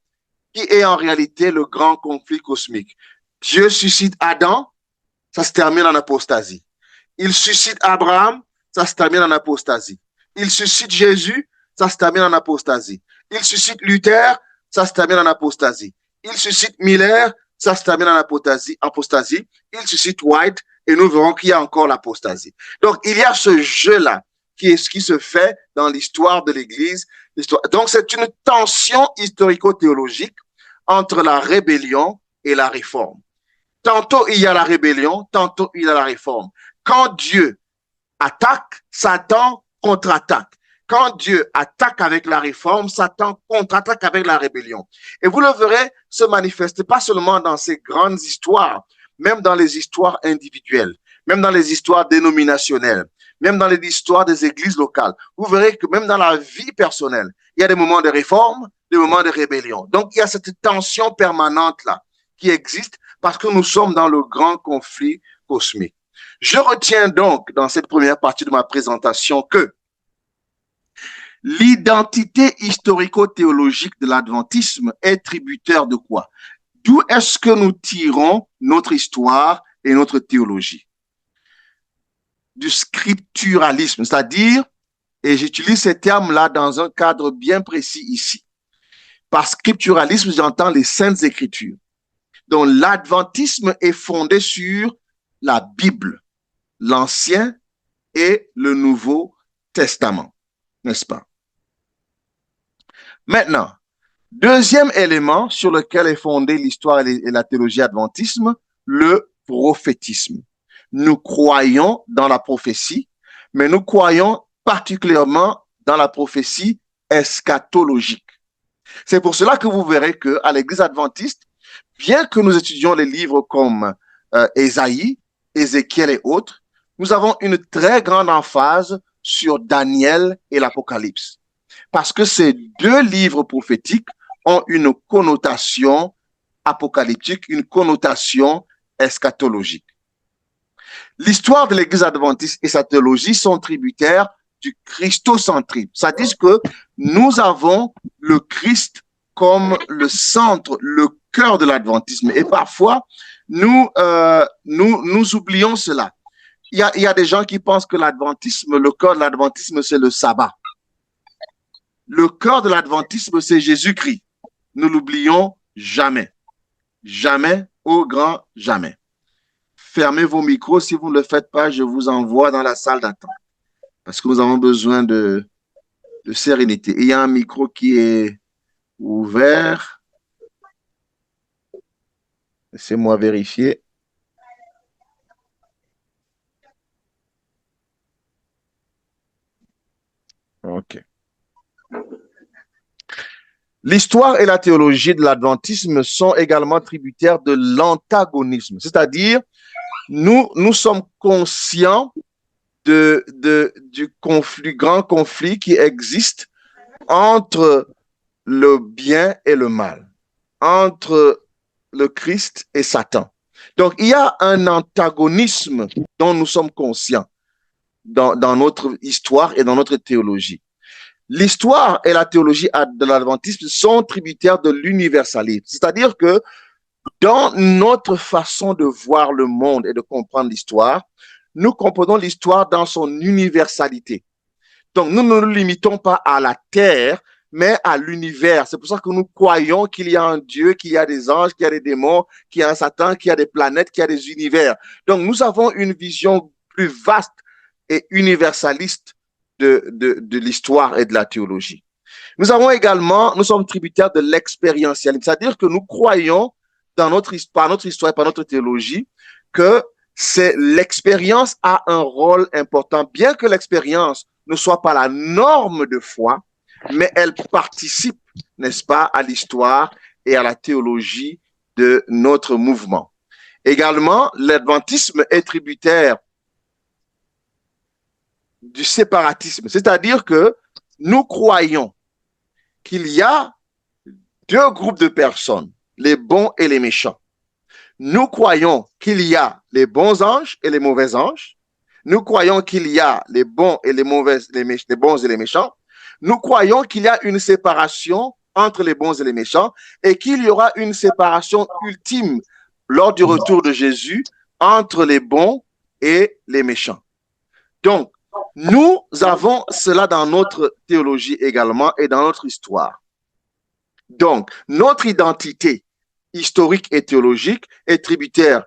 qui est en réalité le grand conflit cosmique. Dieu suscite Adam, ça se termine en apostasie. Il suscite Abraham, ça se termine en apostasie. Il suscite Jésus, ça se termine en apostasie. Il suscite Luther, ça se termine en apostasie. Il suscite Miller, ça se termine en apostasie. Il suscite White, et nous verrons qu'il y a encore l'apostasie. Donc, il y a ce jeu-là qui se fait dans l'histoire de l'Église. Donc, c'est une tension historico-théologique entre la rébellion et la réforme. Tantôt, il y a la rébellion, tantôt, il y a la réforme. Quand Dieu attaque, Satan contre-attaque. Quand Dieu attaque avec la réforme, Satan contre-attaque avec la rébellion. Et vous le verrez se manifester pas seulement dans ces grandes histoires, même dans les histoires individuelles, même dans les histoires dénominationnelles, même dans les histoires des églises locales. Vous verrez que même dans la vie personnelle, il y a des moments de réforme, des moments de rébellion. Donc, il y a cette tension permanente-là qui existe parce que nous sommes dans le grand conflit cosmique. Je retiens donc dans cette première partie de ma présentation que l'identité historico-théologique de l'adventisme est tributaire de quoi? D'où est-ce que nous tirons notre histoire et notre théologie? Du scripturalisme, c'est-à-dire, et j'utilise ces termes-là dans un cadre bien précis ici. Par scripturalisme, j'entends les saintes écritures. Donc, l'adventisme est fondé sur la Bible, l'Ancien et le Nouveau Testament, n'est-ce pas? Maintenant, deuxième élément sur lequel est fondée l'histoire et la théologie adventisme, le prophétisme. Nous croyons dans la prophétie, mais nous croyons particulièrement dans la prophétie eschatologique. C'est pour cela que vous verrez qu'à l'Église adventiste, bien que nous étudions les livres comme Ésaïe, Ézéchiel et autres, nous avons une très grande emphase sur Daniel et l'Apocalypse. Parce que ces deux livres prophétiques ont une connotation apocalyptique, une connotation eschatologique. L'histoire de l'Église adventiste et sa théologie sont tributaires du christocentrisme. C'est-à-dire que nous avons le Christ comme le centre, le cœur de l'adventisme. Et parfois, nous oublions cela. Il y a des gens qui pensent que l'adventisme, le cœur de l'adventisme, c'est le sabbat. Le cœur de l'adventisme, c'est Jésus-Christ. Nous l'oublions jamais. Jamais, au grand jamais. Fermez vos micros. Si vous ne le faites pas, je vous envoie dans la salle d'attente. Parce que nous avons besoin de sérénité. Et il y a un micro qui est ouvert. Laissez-moi vérifier. OK. L'histoire et la théologie de l'adventisme sont également tributaires de l'antagonisme, c'est-à-dire nous sommes conscients du grand conflit qui existe entre le bien et le mal, entre le Christ et Satan. Donc, il y a un antagonisme dont nous sommes conscients dans notre histoire et dans notre théologie. L'histoire et la théologie de l'adventisme sont tributaires de l'universalisme. C'est-à-dire que dans notre façon de voir le monde et de comprendre l'histoire, nous comprenons l'histoire dans son universalité. Donc, nous ne nous limitons pas à la terre, mais à l'univers. C'est pour ça que nous croyons qu'il y a un Dieu, qu'il y a des anges, qu'il y a des démons, qu'il y a un Satan, qu'il y a des planètes, qu'il y a des univers. Donc, nous avons une vision plus vaste et universaliste de l'histoire et de la théologie. Nous sommes tributaires de l'expérientialisme, c'est-à-dire que nous croyons par notre histoire et par notre théologie que l'expérience a un rôle important, bien que l'expérience ne soit pas la norme de foi, mais elle participe, n'est-ce pas, à l'histoire et à la théologie de notre mouvement. Également, l'adventisme est tributaire du séparatisme, c'est-à-dire que nous croyons qu'il y a deux groupes de personnes, les bons et les méchants. Nous croyons qu'il y a les bons anges et les mauvais anges. Nous croyons qu'il y a les bons et les mauvais, les bons et les méchants. Nous croyons qu'il y a une séparation entre les bons et les méchants et qu'il y aura une séparation ultime lors du retour de Jésus entre les bons et les méchants. Donc, nous avons cela dans notre théologie également et dans notre histoire. Donc, notre identité historique et théologique est tributaire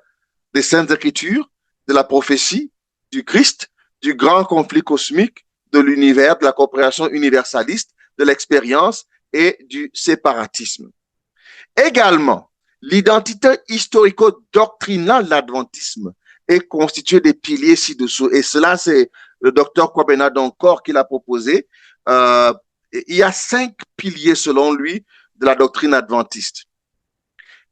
des Saintes Écritures, de la prophétie, du Christ, du grand conflit cosmique, de l'univers, de la compréhension universaliste, de l'expérience et du séparatisme. Également, l'identité historico-doctrinale de l'adventisme est constituée des piliers ci-dessous. Et cela, c'est le docteur Kwabena Donkor qui l'a proposé. Il y a 5 piliers, selon lui, de la doctrine adventiste.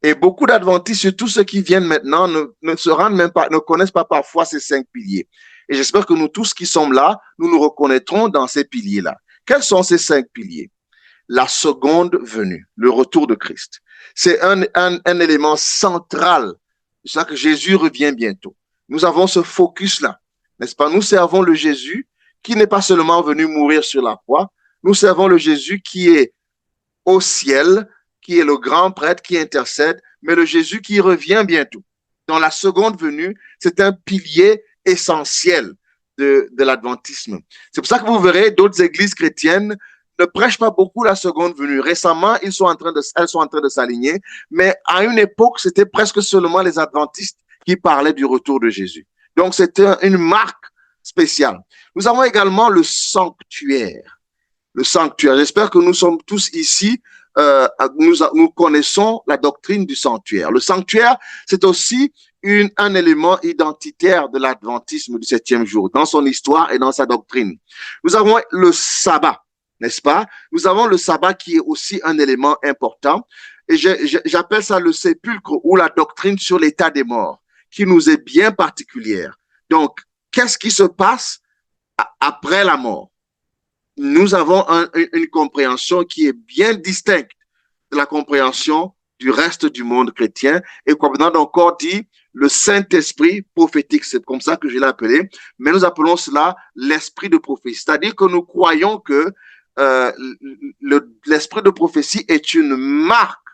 Et beaucoup d'adventistes, surtout ceux qui viennent maintenant, ne se rendent même pas, ne connaissent pas parfois ces 5 piliers. Et j'espère que nous tous qui sommes là, nous nous reconnaîtrons dans ces piliers-là. Quels sont ces 5 piliers? La seconde venue, le retour de Christ. C'est un élément central. C'est ça que Jésus revient bientôt. Nous avons ce focus-là, n'est-ce pas? Nous servons le Jésus qui n'est pas seulement venu mourir sur la croix. Nous servons le Jésus qui est au ciel, qui est le grand prêtre qui intercède, mais le Jésus qui revient bientôt. Dans la seconde venue, c'est un pilier essentiel de l'adventisme. C'est pour ça que vous verrez d'autres églises chrétiennes ne prêchent pas beaucoup la seconde venue. Récemment, elles sont en train de s'aligner, mais à une époque, c'était presque seulement les adventistes qui parlaient du retour de Jésus. Donc, c'était une marque spéciale. Nous avons également le sanctuaire. Le sanctuaire. J'espère que nous sommes tous ici, nous connaissons la doctrine du sanctuaire. Le sanctuaire, c'est aussi un élément identitaire de l'adventisme du 7e jour, dans son histoire et dans sa doctrine. Nous avons le sabbat, n'est-ce pas? Nous avons le sabbat qui est aussi un élément important. Et j'appelle ça le sépulcre ou la doctrine sur l'état des morts, qui nous est bien particulière. Donc, qu'est-ce qui se passe après la mort? Nous avons une compréhension qui est bien distincte de la compréhension du reste du monde chrétien. Et comme on a encore dit, le Saint-Esprit prophétique, c'est comme ça que je l'ai appelé, mais nous appelons cela l'esprit de prophétie. C'est-à-dire que nous croyons que l'esprit de prophétie est une marque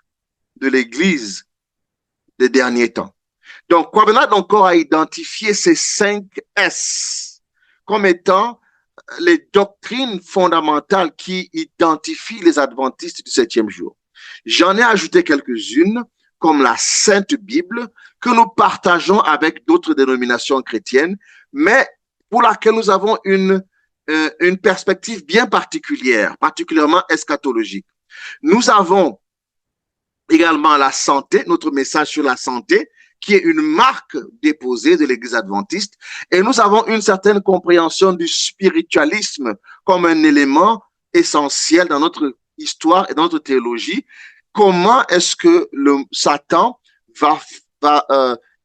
de l'Église des derniers temps. Donc, Kwabena encore a identifié ces 5 S comme étant les doctrines fondamentales qui identifient les adventistes du 7e jour. J'en ai ajouté quelques-unes, comme la Sainte Bible, que nous partageons avec d'autres dénominations chrétiennes, mais pour laquelle nous avons une perspective bien particulière, particulièrement eschatologique. Nous avons également la santé, notre message sur la santé, qui est une marque déposée de l'Église adventiste. Et nous avons une certaine compréhension du spiritualisme comme un élément essentiel dans notre histoire et dans notre théologie. Comment est-ce que Satan va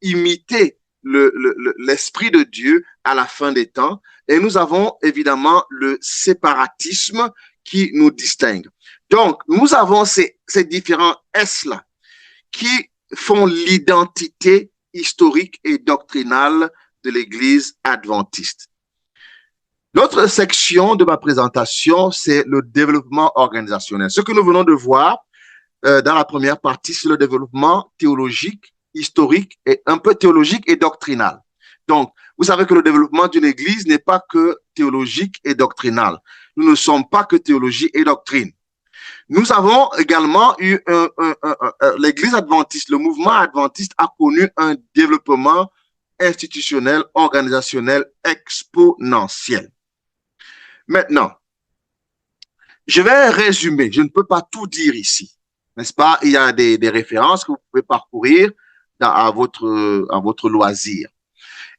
imiter l'Esprit de Dieu à la fin des temps? Et nous avons évidemment le séparatisme qui nous distingue. Donc, nous avons ces différents S-là qui font l'identité historique et doctrinale de l'Église adventiste. L'autre section de ma présentation, c'est le développement organisationnel. Ce que nous venons de voir dans la première partie, c'est le développement théologique, historique et un peu théologique et doctrinal. Donc, vous savez que le développement d'une Église n'est pas que théologique et doctrinal. Nous ne sommes pas que théologie et doctrine. Nous avons également eu l'Église adventiste, le mouvement adventiste a connu un développement institutionnel, organisationnel exponentiel. Maintenant, je vais résumer, je ne peux pas tout dire ici, n'est-ce pas? Il y a des références que vous pouvez parcourir à votre loisir.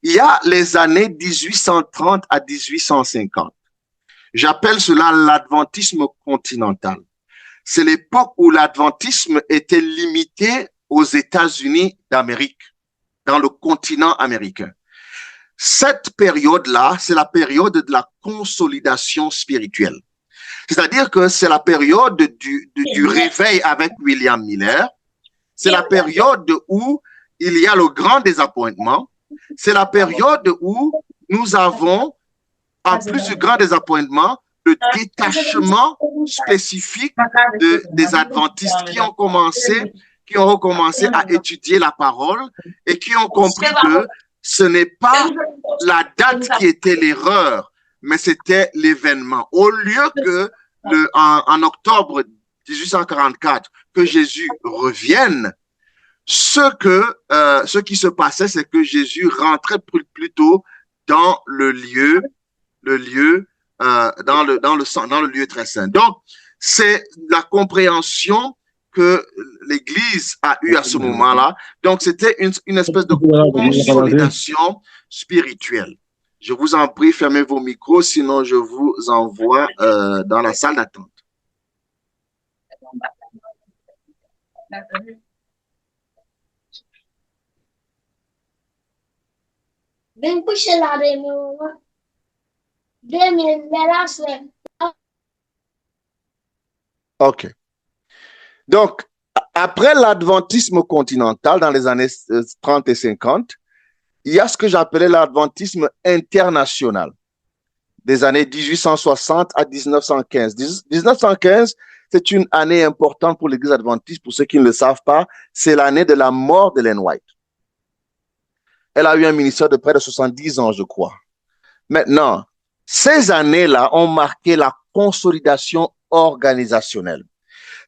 Il y a les années 1830 à 1850. J'appelle cela l'adventisme continental. C'est l'époque où l'adventisme était limité aux États-Unis d'Amérique, dans le continent américain. Cette période-là, c'est la période de la consolidation spirituelle. C'est-à-dire que c'est la période du réveil avec William Miller. C'est la période où il y a le grand désappointement. C'est la période où nous avons, en plus du grand désappointement, le détachement spécifique des adventistes qui ont recommencé à étudier la parole et qui ont compris que ce n'est pas la date qui était l'erreur, mais c'était l'événement. Au lieu que en octobre 1844, que Jésus revienne, ce qui se passait, c'est que Jésus rentrait plutôt dans le lieu, dans le lieu très saint. Donc, c'est la compréhension que l'Église a eue à ce moment-là. Donc, c'était une espèce de consolidation spirituelle. Je vous en prie, fermez vos micros, sinon je vous envoie dans la salle d'attente. OK. Donc, après l'adventisme continental dans les années 30 et 50, il y a ce que j'appelais l'adventisme international des années 1860 à 1915. 1915, c'est une année importante pour l'Église adventiste. Pour ceux qui ne le savent pas, c'est l'année de la mort d'Ellen White. Elle a eu un ministère de près de 70 ans, je crois. Maintenant, ces années-là ont marqué la consolidation organisationnelle.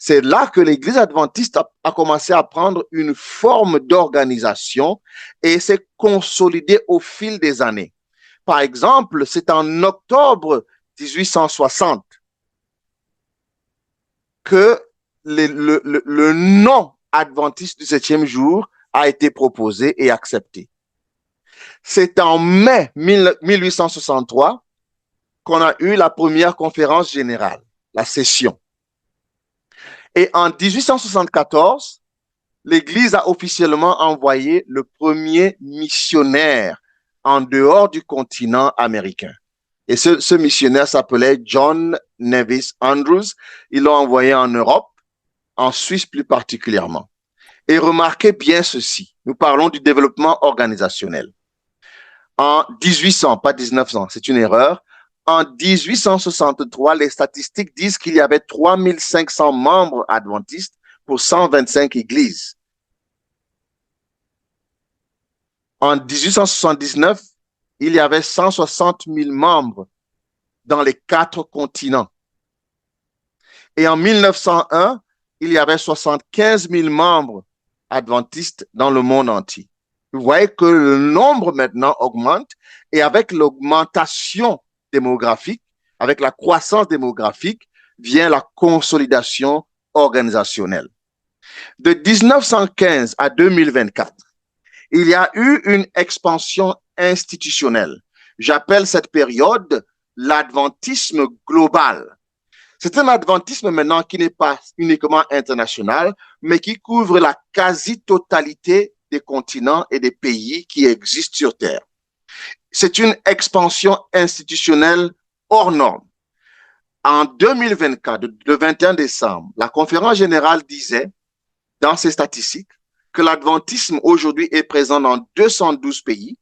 C'est là que l'Église adventiste a commencé à prendre une forme d'organisation et s'est consolidée au fil des années. Par exemple, c'est en octobre 1860 que le nom adventiste du 7e jour a été proposé et accepté. C'est en mai 1863 qu'on a eu la première conférence générale, la session. Et en 1874, l'Église a officiellement envoyé le premier missionnaire en dehors du continent américain. Et ce missionnaire s'appelait John Nevis Andrews. Ils l'ont envoyé en Europe, en Suisse plus particulièrement. Et remarquez bien ceci, nous parlons du développement organisationnel. En 1800, pas 1900, c'est une erreur. En 1863, les statistiques disent qu'il y avait 3500 membres adventistes pour 125 églises. En 1879, il y avait 160 000 membres dans les 4 continents. Et en 1901, il y avait 75 000 membres adventistes dans le monde entier. Vous voyez que le nombre maintenant augmente et avec l'augmentation démographique, avec la croissance démographique, vient la consolidation organisationnelle. De 1915 à 2024, il y a eu une expansion institutionnelle. J'appelle cette période l'adventisme global. C'est un adventisme maintenant qui n'est pas uniquement international, mais qui couvre la quasi-totalité des continents et des pays qui existent sur Terre. C'est une expansion institutionnelle hors norme. En 2024, le 21 décembre, la conférence générale disait, dans ses statistiques, que l'adventisme aujourd'hui est présent dans 212 pays,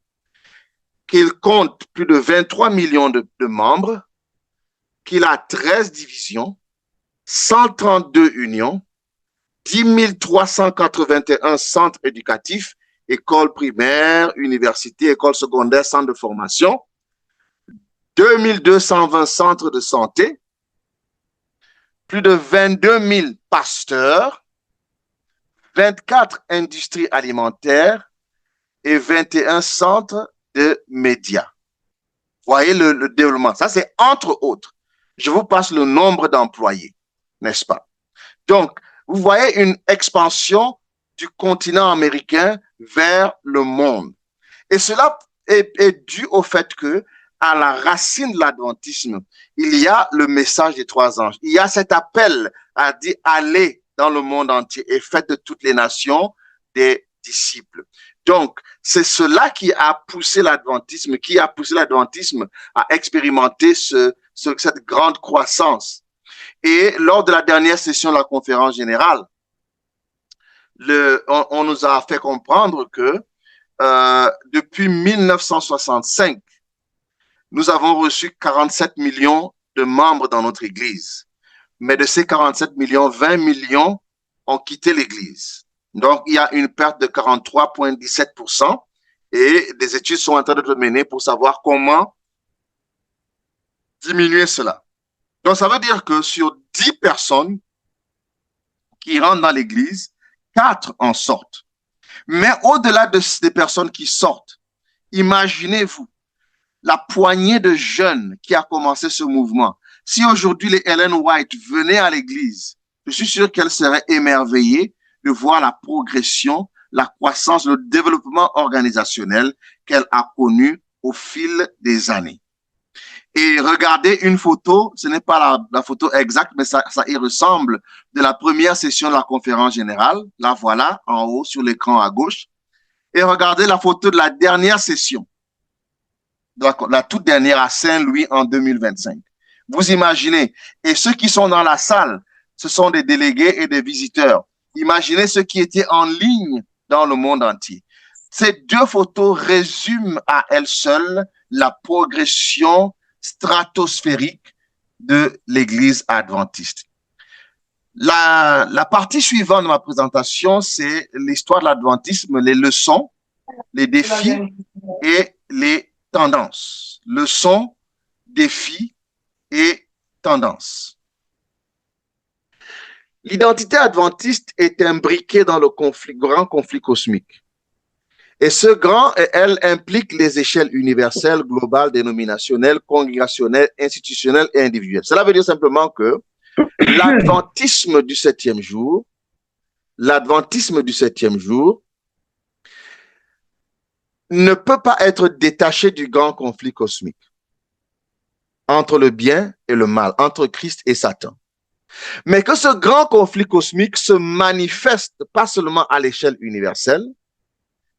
qu'il compte plus de 23 millions de membres, qu'il a 13 divisions, 132 unions, 10 381 centres éducatifs, écoles primaires, universités, écoles secondaires, centres de formation, 2220 centres de santé, plus de 22 000 pasteurs, 24 industries alimentaires et 21 centres de médias. Voyez le développement. Ça, c'est entre autres. Je vous passe le nombre d'employés, n'est-ce pas? Donc, vous voyez une expansion du continent américain vers le monde. Et cela est dû au fait que, à la racine de l'adventisme, il y a le message des 3 anges. Il y a cet appel à dire allez dans le monde entier et faites de toutes les nations des disciples. Donc, c'est cela qui a poussé l'adventisme, à expérimenter cette grande croissance. Et lors de la dernière session de la conférence générale, on nous a fait comprendre que depuis 1965, nous avons reçu 47 millions de membres dans notre Église. Mais de ces 47 millions, 20 millions ont quitté l'Église. Donc, il y a une perte de 43,17% et des études sont en train d'être menées pour savoir comment diminuer cela. Donc, ça veut dire que sur 10 personnes qui rentrent dans l'église, 4 en sortent. Mais au-delà des personnes qui sortent, imaginez-vous la poignée de jeunes qui a commencé ce mouvement. Si aujourd'hui les Ellen White venaient à l'église, je suis sûr qu'elle serait émerveillée de voir la progression, la croissance, le développement organisationnel qu'elle a connu au fil des années. Et regardez une photo, ce n'est pas la photo exacte, mais ça y ressemble, de la première session de la conférence générale. La voilà en haut sur l'écran à gauche. Et regardez la photo de la dernière session, la toute dernière à Saint-Louis en 2025. Vous imaginez, et ceux qui sont dans la salle, ce sont des délégués et des visiteurs. Imaginez ceux qui étaient en ligne dans le monde entier. Ces 2 photos résument à elles seules la progression stratosphérique de l'Église adventiste. La partie suivante de ma présentation, c'est l'histoire de l'adventisme, les leçons, les défis et les tendances. Leçons, défis et tendances. L'identité adventiste est imbriquée dans le grand conflit cosmique. Et ce grand, elle implique les échelles universelles, globales, dénominationnelles, congrégationnelles, institutionnelles et individuelles. Cela veut dire simplement que l'adventisme du 7e jour ne peut pas être détaché du grand conflit cosmique entre le bien et le mal, entre Christ et Satan. Mais que ce grand conflit cosmique se manifeste pas seulement à l'échelle universelle,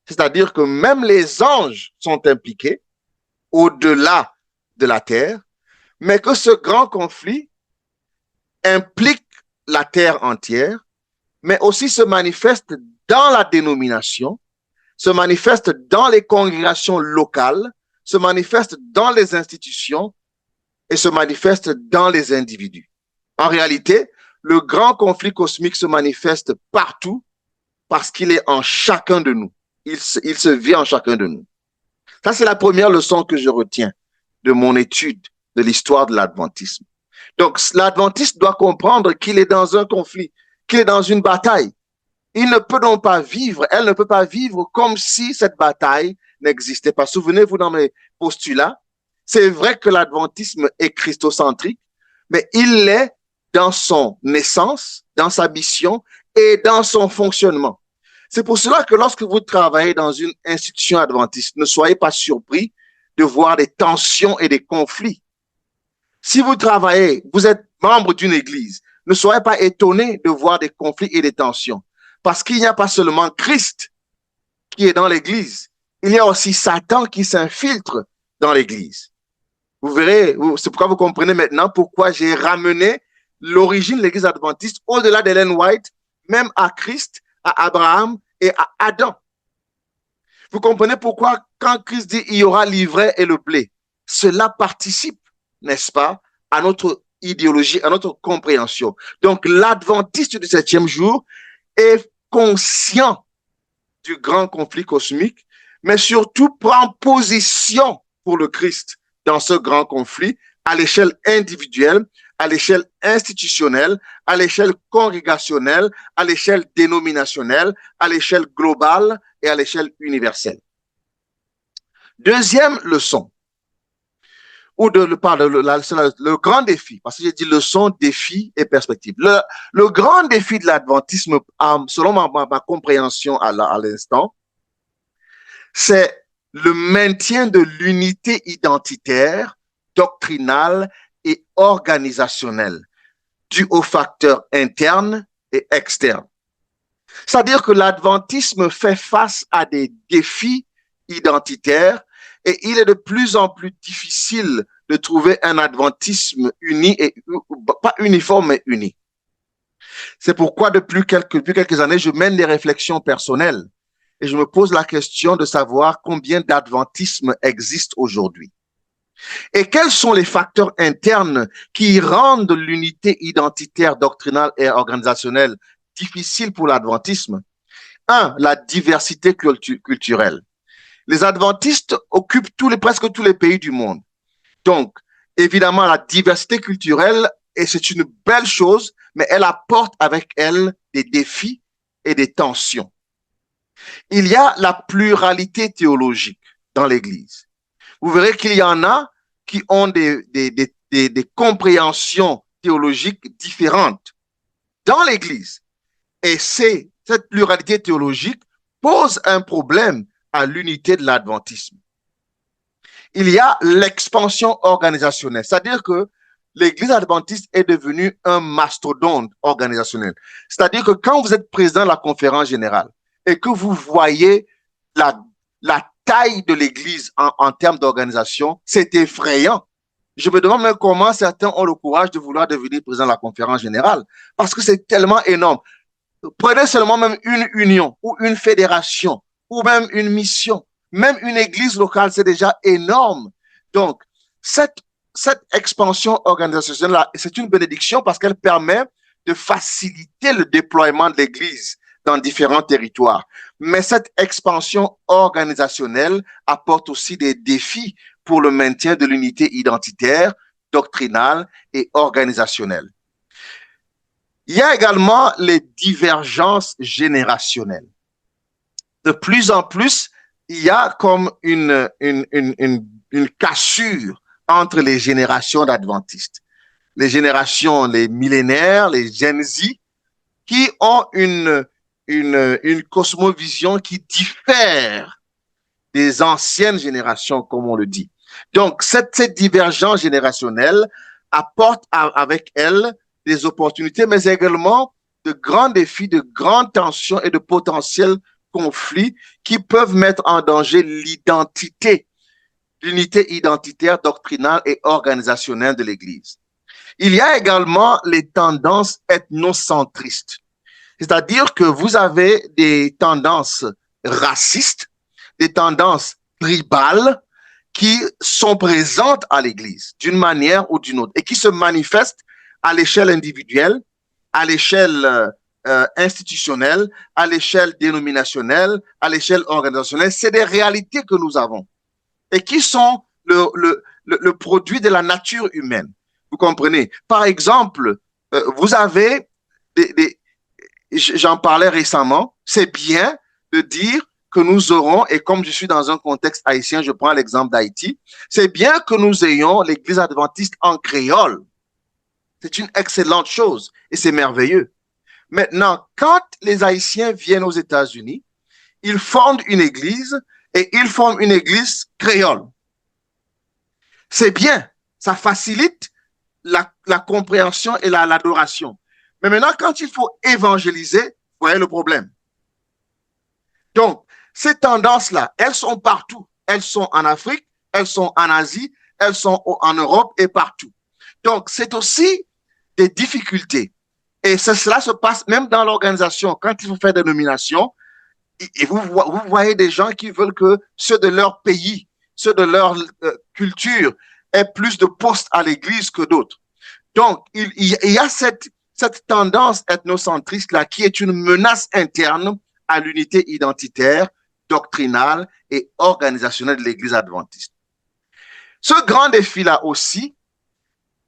c'est-à-dire que même les anges sont impliqués au-delà de la terre, mais que ce grand conflit implique la terre entière, mais aussi se manifeste dans la dénomination, se manifeste dans les congrégations locales, se manifeste dans les institutions et se manifeste dans les individus. En réalité, le grand conflit cosmique se manifeste partout parce qu'il est en chacun de nous. Il se vit en chacun de nous. Ça, c'est la première leçon que je retiens de mon étude de l'histoire de l'adventisme. Donc, l'adventiste doit comprendre qu'il est dans un conflit, qu'il est dans une bataille. Il ne peut donc pas vivre, elle ne peut pas vivre comme si cette bataille n'existait pas. Souvenez-vous dans mes postulats, c'est vrai que l'adventisme est christocentrique, mais il l'est dans son essence, dans sa mission et dans son fonctionnement. C'est pour cela que lorsque vous travaillez dans une institution adventiste, ne soyez pas surpris de voir des tensions et des conflits. Si vous travaillez, vous êtes membre d'une église, ne soyez pas étonnés de voir des conflits et des tensions. Parce qu'il n'y a pas seulement Christ qui est dans l'église, il y a aussi Satan qui s'infiltre dans l'église. Vous verrez, c'est pourquoi vous comprenez maintenant pourquoi j'ai ramené l'origine de l'église adventiste au-delà d'Ellen White, même à Christ, à Abraham et à Adam. Vous comprenez pourquoi quand Christ dit il y aura l'ivraie et le blé, cela participe, n'est-ce pas, à notre idéologie, à notre compréhension. Donc l'adventiste du 7e jour est conscient du grand conflit cosmique, mais surtout prend position pour le Christ dans ce grand conflit à l'échelle individuelle, à l'échelle institutionnelle, à l'échelle congrégationnelle, à l'échelle dénominationnelle, à l'échelle globale et à l'échelle universelle. Deuxième leçon, le grand défi, parce que j'ai dit leçon, défi et perspective. Le grand défi de l'adventisme, selon ma compréhension à l'instant, c'est le maintien de l'unité identitaire, doctrinale et organisationnelle, due aux facteurs internes et externes. C'est-à-dire que l'adventisme fait face à des défis identitaires et il est de plus en plus difficile de trouver un adventisme uni, et pas uniforme, mais uni. C'est pourquoi depuis quelques années, je mène des réflexions personnelles et je me pose la question de savoir combien d'adventismes existent aujourd'hui. Et quels sont les facteurs internes qui rendent l'unité identitaire, doctrinale et organisationnelle difficile pour l'adventisme? 1. La diversité culturelle. Les adventistes occupent presque tous les pays du monde. Donc, évidemment, la diversité culturelle et c'est une belle chose, mais elle apporte avec elle des défis et des tensions. Il y a la pluralité théologique dans l'Église. Vous verrez qu'il y en a qui ont des compréhensions théologiques différentes dans l'Église. Et cette pluralité théologique pose un problème à l'unité de l'adventisme. Il y a l'expansion organisationnelle, c'est-à-dire que l'Église adventiste est devenue un mastodonte organisationnel. C'est-à-dire que quand vous êtes président de la conférence générale et que vous voyez la taille de l'Église en termes d'organisation, c'est effrayant. Je me demande même comment certains ont le courage de vouloir devenir président de la conférence générale, parce que c'est tellement énorme. Prenez seulement même une union ou une fédération ou même une mission, même une église locale, c'est déjà énorme. Donc, cette expansion organisationnelle, c'est une bénédiction parce qu'elle permet de faciliter le déploiement de l'église dans différents territoires. Mais cette expansion organisationnelle apporte aussi des défis pour le maintien de l'unité identitaire, doctrinale et organisationnelle. Il y a également les divergences générationnelles. De plus en plus, il y a comme une cassure entre les générations d'adventistes. Les générations, les millénaires, les Gen Z, qui ont une cosmovision qui diffère des anciennes générations, comme on le dit. Donc, cette divergence générationnelle apporte avec elle des opportunités, mais également de grands défis, de grandes tensions et de potentiels conflits qui peuvent mettre en danger l'unité identitaire, doctrinale et organisationnelle de l'Église. Il y a également les tendances ethnocentristes, c'est-à-dire que vous avez des tendances racistes, des tendances tribales qui sont présentes à l'Église d'une manière ou d'une autre et qui se manifestent à l'échelle individuelle, à l'échelle institutionnelle, à l'échelle dénominationnelle, à l'échelle organisationnelle. C'est des réalités que nous avons et qui sont le produit de la nature humaine. Vous comprenez? Par exemple, vous avez j'en parlais récemment, c'est bien de dire que nous aurons, et comme je suis dans un contexte haïtien, je prends l'exemple d'Haïti, c'est bien que nous ayons l'Église adventiste en créole. C'est une excellente chose et c'est merveilleux. Maintenant, quand les Haïtiens viennent aux États-Unis, ils fondent une église et ils forment une église créole. C'est bien, ça facilite la compréhension et l'adoration. Mais maintenant, quand il faut évangéliser, vous voyez le problème. Donc, ces tendances-là, elles sont partout. Elles sont en Afrique, elles sont en Asie, elles sont en Europe et partout. Donc, c'est aussi des difficultés. Et cela se passe même dans l'organisation. Quand il faut faire des nominations, et vous voyez des gens qui veulent que ceux de leur pays, ceux de leur culture aient plus de postes à l'église que d'autres. Donc, il y a cette tendance ethnocentriste-là qui est une menace interne à l'unité identitaire, doctrinale et organisationnelle de l'Église adventiste. Ce grand défi-là aussi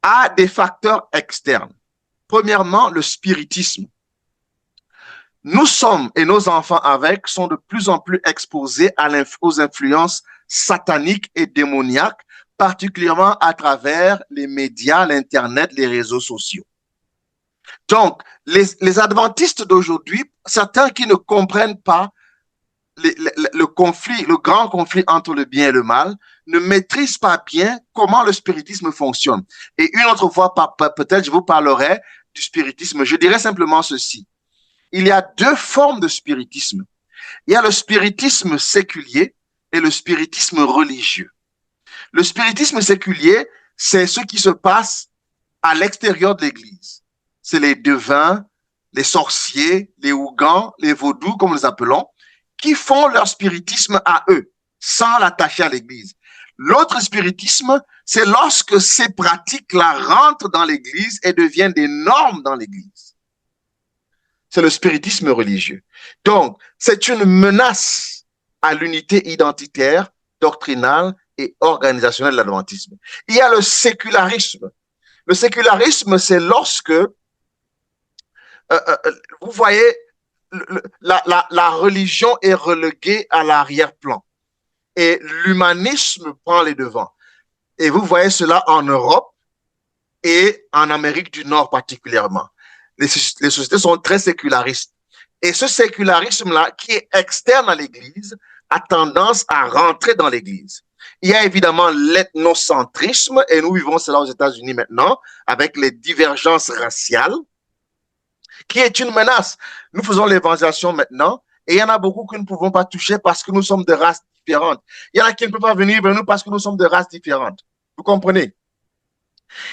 a des facteurs externes. Premièrement, le spiritisme. Nous sommes, et nos enfants avec, sont de plus en plus exposés aux influences sataniques et démoniaques, particulièrement à travers les médias, l'Internet, les réseaux sociaux. Donc, les adventistes d'aujourd'hui, certains qui ne comprennent pas le grand conflit entre le bien et le mal, ne maîtrisent pas bien comment le spiritisme fonctionne. Et une autre fois, peut-être, je vous parlerai du spiritisme. Je dirais simplement ceci. Il y a deux formes de spiritisme. Il y a le spiritisme séculier et le spiritisme religieux. Le spiritisme séculier, c'est ce qui se passe à l'extérieur de l'Église. C'est les devins, les sorciers, les ougans, les vaudous, comme nous les appelons, qui font leur spiritisme à eux, sans l'attacher à l'Église. L'autre spiritisme, c'est lorsque ces pratiques-là rentrent dans l'Église et deviennent des normes dans l'Église. C'est le spiritisme religieux. Donc, c'est une menace à l'unité identitaire, doctrinale et organisationnelle de l'adventisme. Il y a le sécularisme. Le sécularisme, c'est lorsque, vous voyez, la religion est reléguée à l'arrière-plan et l'humanisme prend les devants. Et vous voyez cela en Europe et en Amérique du Nord particulièrement. Les sociétés sont très sécularistes. Et ce sécularisme-là, qui est externe à l'Église, a tendance à rentrer dans l'Église. Il y a évidemment l'ethnocentrisme, et nous vivons cela aux États-Unis maintenant, avec les divergences raciales, qui est une menace. Nous faisons l'évangélisation maintenant, et il y en a beaucoup que nous ne pouvons pas toucher parce que nous sommes de races différentes. Il y en a qui ne peuvent pas venir vers nous parce que nous sommes de races différentes. Vous comprenez?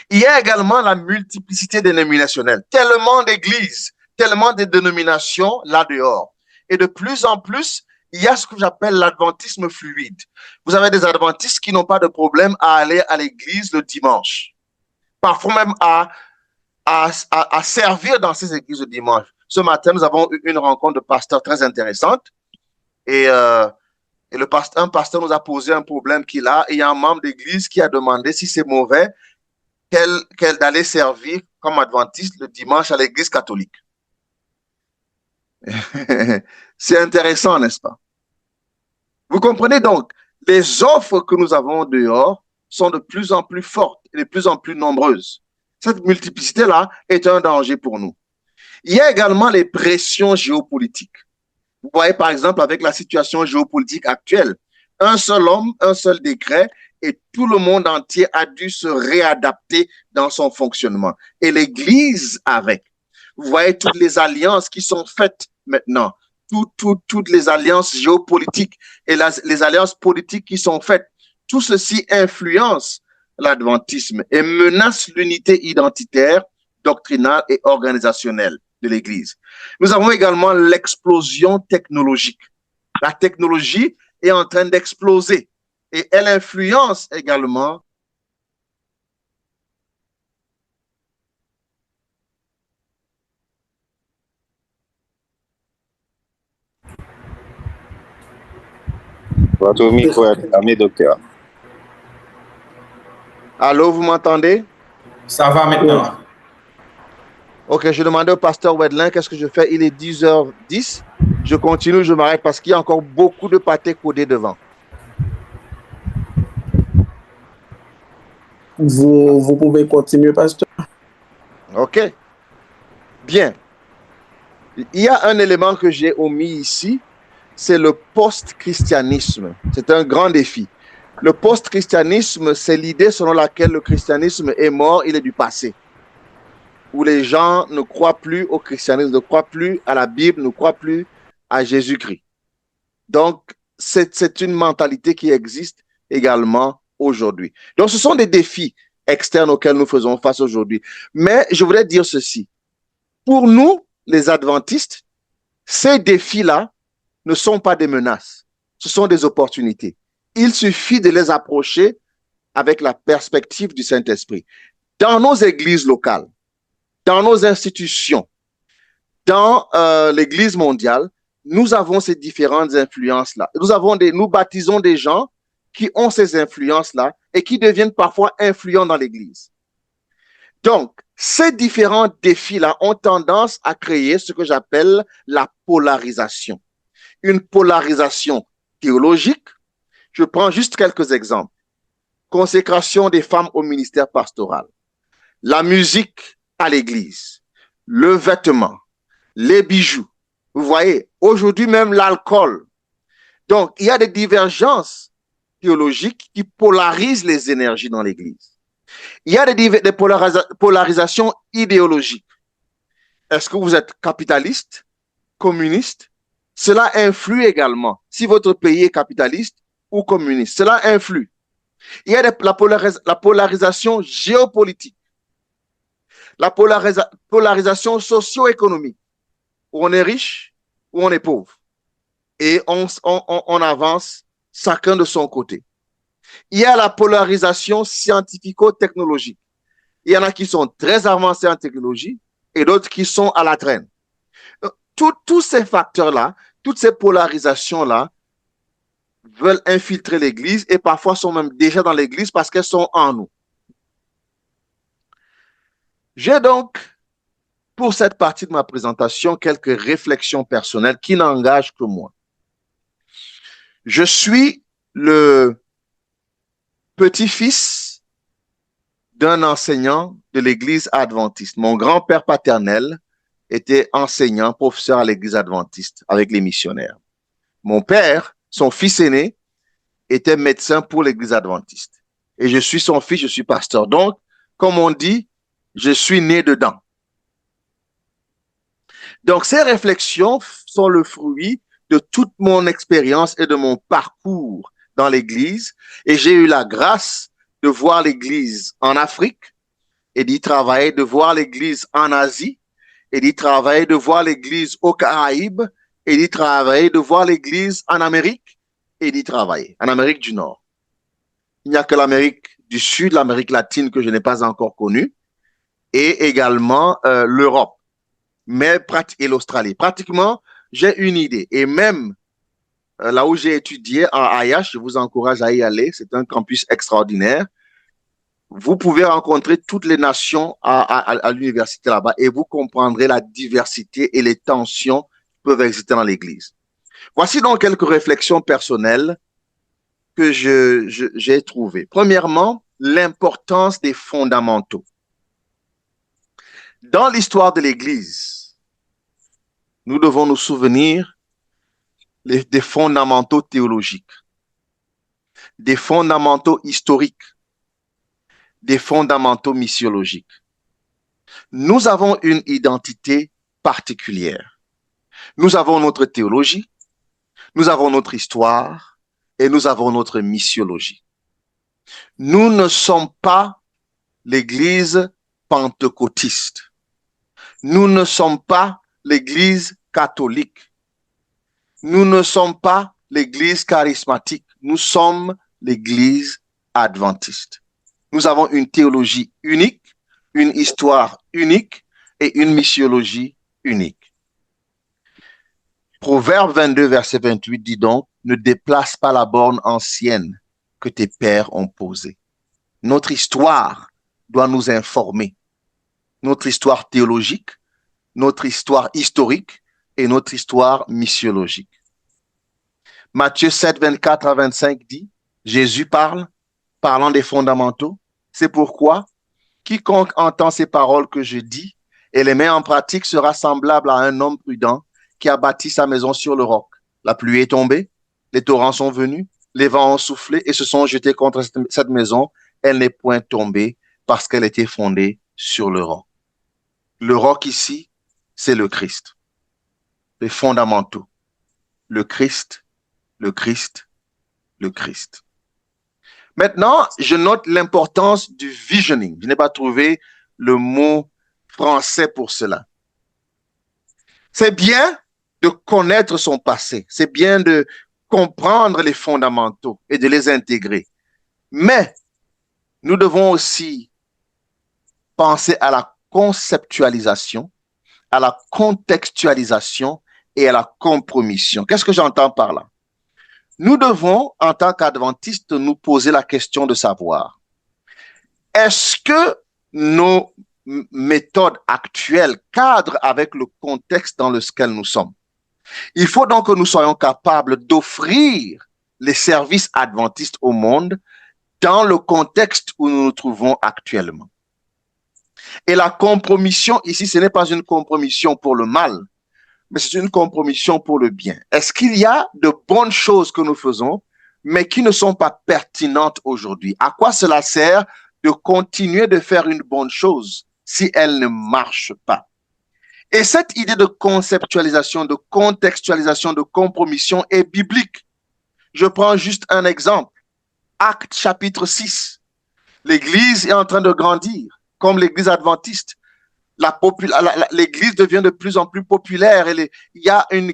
Il y a également la multiplicité dénominationnelle. Tellement d'églises, tellement de dénominations là-dehors. Et de plus en plus, il y a ce que j'appelle l'adventisme fluide. Vous avez des adventistes qui n'ont pas de problème à aller à l'église le dimanche. Parfois même à servir dans ces églises le dimanche. Ce matin, nous avons eu une rencontre de pasteurs très intéressante. Et un pasteur nous a posé un problème qu'il a. Et il y a un membre d'église qui a demandé si c'est mauvais d'aller servir comme adventiste le dimanche à l'église catholique. C'est intéressant, n'est-ce pas? Vous comprenez donc, les offres que nous avons dehors sont de plus en plus fortes et de plus en plus nombreuses. Cette multiplicité-là est un danger pour nous. Il y a également les pressions géopolitiques. Vous voyez, par exemple, avec la situation géopolitique actuelle, un seul homme, un seul décret, et tout le monde entier a dû se réadapter dans son fonctionnement. Et l'Église avec. Vous voyez toutes les alliances qui sont faites maintenant, toutes les alliances géopolitiques et les alliances politiques qui sont faites. Tout ceci influence l'adventisme et menace l'unité identitaire, doctrinale et organisationnelle de l'Église. Nous avons également l'explosion technologique. La technologie est en train d'exploser et elle influence également Votre micro est fermé, docteur. Allô, vous m'entendez? Ça va maintenant. Ok, je demandais au pasteur Wedlin qu'est-ce que je fais. Il est 10h10. Je continue, je m'arrête parce qu'il y a encore beaucoup de pâtés codés devant. Vous pouvez continuer, pasteur. Ok. Bien. Il y a un élément que j'ai omis ici, c'est le post-christianisme. C'est un grand défi. Le post-christianisme, c'est l'idée selon laquelle le christianisme est mort, il est du passé. Où les gens ne croient plus au christianisme, ne croient plus à la Bible, ne croient plus à Jésus-Christ. Donc, c'est une mentalité qui existe également aujourd'hui. Donc, ce sont des défis externes auxquels nous faisons face aujourd'hui. Mais je voudrais dire ceci. Pour nous, les adventistes, ces défis-là ne sont pas des menaces. Ce sont des opportunités. Il suffit de les approcher avec la perspective du Saint-Esprit. Dans nos églises locales, dans nos institutions, dans l'Église mondiale, nous avons ces différentes influences-là. Nous baptisons des gens qui ont ces influences-là et qui deviennent parfois influents dans l'Église. Donc, ces différents défis-là ont tendance à créer ce que j'appelle la polarisation. Une polarisation théologique. Je prends juste quelques exemples. Consécration des femmes au ministère pastoral, la musique à l'église, le vêtement, les bijoux. Vous voyez, aujourd'hui même l'alcool. Donc, il y a des divergences théologiques qui polarisent les énergies dans l'église. Il y a des polarisations idéologiques. Est-ce que vous êtes capitaliste, communiste? Cela influe également. Si votre pays est capitaliste ou communiste, cela influe. Il y a la polarisation géopolitique, la polarisation socio-économique, où on est riche, où on est pauvre. Et on avance chacun de son côté. Il y a la polarisation scientifico-technologique. Il y en a qui sont très avancés en technologie et d'autres qui sont à la traîne. Tous ces facteurs-là, toutes ces polarisations-là veulent infiltrer l'Église et parfois sont même déjà dans l'Église parce qu'elles sont en nous. J'ai donc, pour cette partie de ma présentation, quelques réflexions personnelles qui n'engagent que moi. Je suis le petit-fils d'un enseignant de l'Église adventiste. Mon grand-père paternel était enseignant, professeur à l'Église adventiste avec les missionnaires. Mon père, son fils aîné, était médecin pour l'Église adventiste. Et je suis son fils, je suis pasteur. Donc, comme on dit, je suis né dedans. Donc, ces réflexions sont le fruit de toute mon expérience et de mon parcours dans l'Église. Et j'ai eu la grâce de voir l'Église en Afrique et d'y travailler, de voir l'Église en Asie et d'y travailler, de voir l'Église aux Caraïbes et d'y travailler, de voir l'Église en Amérique et d'y travailler, en Amérique du Nord. Il n'y a que l'Amérique du Sud, l'Amérique latine que je n'ai pas encore connue et également l'Europe et l'Australie. Pratiquement, j'ai une idée. Et même là où j'ai étudié en IH, je vous encourage à y aller, c'est un campus extraordinaire. Vous pouvez rencontrer toutes les nations à l'université là-bas et vous comprendrez la diversité et les tensions qui peuvent exister dans l'Église. Voici donc quelques réflexions personnelles que j'ai trouvées. Premièrement, l'importance des fondamentaux. Dans l'histoire de l'Église, nous devons nous souvenir des fondamentaux théologiques, des fondamentaux historiques, des fondamentaux missiologiques. Nous avons une identité particulière. Nous avons notre théologie, nous avons notre histoire et nous avons notre missiologie. Nous ne sommes pas l'Église pentecôtiste. Nous ne sommes pas l'Église catholique. Nous ne sommes pas l'Église charismatique. Nous sommes l'Église adventiste. Nous avons une théologie unique, une histoire unique et une missiologie unique. Proverbe 22, verset 28 dit donc, ne déplace pas la borne ancienne que tes pères ont posée. Notre histoire doit nous informer. Notre histoire théologique, notre histoire historique et notre histoire missiologique. Matthieu 7, 24 à 25 dit, Jésus parlant des fondamentaux. C'est pourquoi quiconque entend ces paroles que je dis et les met en pratique sera semblable à un homme prudent qui a bâti sa maison sur le roc. La pluie est tombée, les torrents sont venus, les vents ont soufflé et se sont jetés contre cette maison. Elle n'est point tombée parce qu'elle était fondée sur le roc. Le roc ici, c'est le Christ. Les fondamentaux. Le Christ, le Christ, le Christ. Maintenant, je note l'importance du visioning. Je n'ai pas trouvé le mot français pour cela. C'est bien de connaître son passé. C'est bien de comprendre les fondamentaux et de les intégrer. Mais nous devons aussi penser à la conceptualisation, à la contextualisation et à la compromission. Qu'est-ce que j'entends par là? Nous devons, en tant qu'adventistes, nous poser la question de savoir, est-ce que nos méthodes actuelles cadrent avec le contexte dans lequel nous sommes? Il faut donc que nous soyons capables d'offrir les services adventistes au monde dans le contexte où nous nous trouvons actuellement. Et la compromission ici, ce n'est pas une compromission pour le mal, mais c'est une compromission pour le bien. Est-ce qu'il y a de bonnes choses que nous faisons, mais qui ne sont pas pertinentes aujourd'hui? À quoi cela sert de continuer de faire une bonne chose si elle ne marche pas? Et cette idée de conceptualisation, de contextualisation, de compromission est biblique. Je prends juste un exemple. Actes chapitre 6. L'Église est en train de grandir, comme l'Église adventiste. L'Église devient de plus en plus populaire et il y a une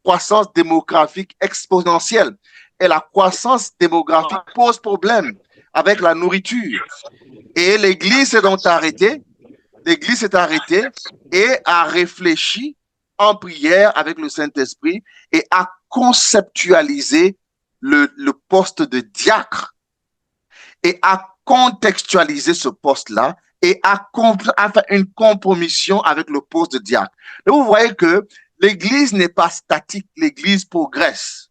croissance démographique exponentielle. Et la croissance démographique pose problème avec la nourriture. Et l'Église s'est donc arrêtée. L'Église s'est arrêtée et a réfléchi en prière avec le Saint-Esprit et a conceptualisé le poste de diacre et a contextualisé ce poste-là et à faire une compromission avec le poste de diacre. Donc, vous voyez que l'Église n'est pas statique, l'Église progresse.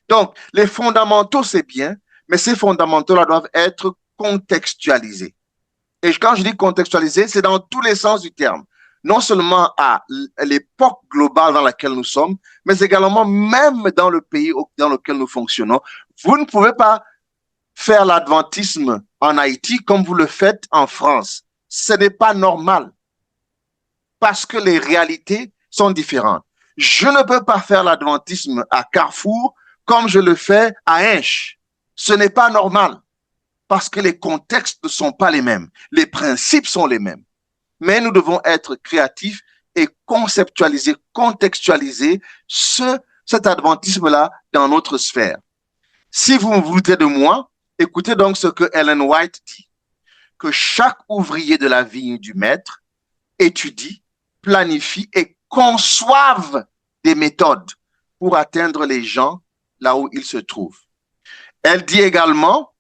Donc, les fondamentaux, c'est bien, mais ces fondamentaux-là doivent être contextualisés. Et quand je dis contextualisés, c'est dans tous les sens du terme. Non seulement à l'époque globale dans laquelle nous sommes, mais également même dans le pays dans lequel nous fonctionnons. Vous ne pouvez pas faire l'adventisme en Haïti comme vous le faites en France. Ce n'est pas normal parce que les réalités sont différentes. Je ne peux pas faire l'adventisme à Carrefour comme je le fais à Hinche. Ce n'est pas normal parce que les contextes ne sont pas les mêmes. Les principes sont les mêmes. Mais nous devons être créatifs et conceptualiser, contextualiser cet adventisme-là dans notre sphère. Si vous me voulez de moi, écoutez donc ce que Ellen White dit, que chaque ouvrier de la vigne du maître étudie, planifie et conçoive des méthodes pour atteindre les gens là où ils se trouvent. Elle dit également,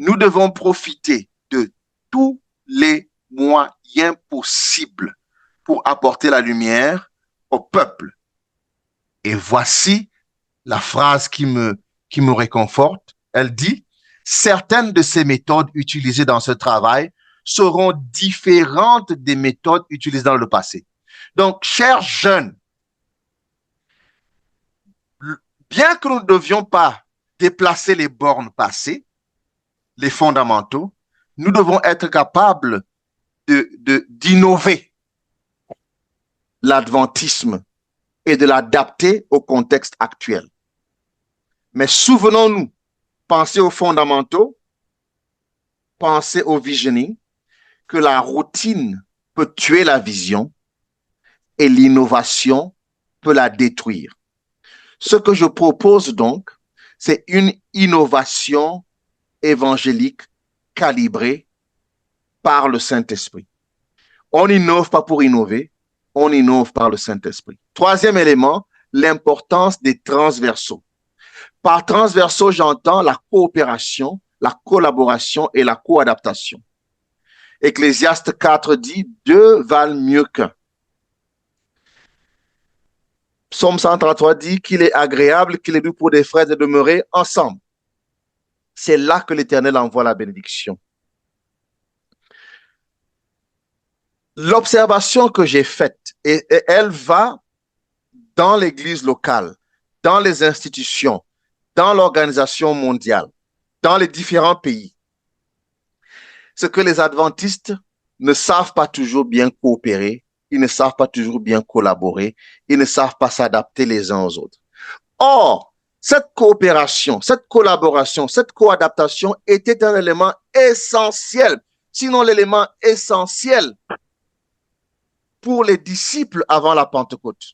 nous devons profiter de tous les moyens possibles pour apporter la lumière au peuple. Et voici la phrase qui me réconforte. Elle dit, certaines de ces méthodes utilisées dans ce travail seront différentes des méthodes utilisées dans le passé. Donc, chers jeunes, bien que nous ne devions pas déplacer les bornes passées, les fondamentaux, nous devons être capables d'innover l'adventisme et de l'adapter au contexte actuel. Mais souvenons-nous, pensez aux fondamentaux, pensez au visioning, que la routine peut tuer la vision et l'innovation peut la détruire. Ce que je propose donc, c'est une innovation évangélique calibrée par le Saint-Esprit. On n'innove pas pour innover, on innove par le Saint-Esprit. Troisième élément, l'importance des transversaux. Par transversaux, j'entends la coopération, la collaboration et la co-adaptation. Ecclésiaste 4 dit, deux valent mieux qu'un. Psaume 133 dit qu'il est agréable, qu'il est doux pour des frères de demeurer ensemble. C'est là que l'Éternel envoie la bénédiction. L'observation que j'ai faite, et elle va dans l'Église locale, dans les institutions, dans l'organisation mondiale, dans les différents pays, c'est que les adventistes ne savent pas toujours bien coopérer, ils ne savent pas toujours bien collaborer, ils ne savent pas s'adapter les uns aux autres. Or, cette coopération, cette collaboration, cette co-adaptation était un élément essentiel, sinon l'élément essentiel pour les disciples avant la Pentecôte.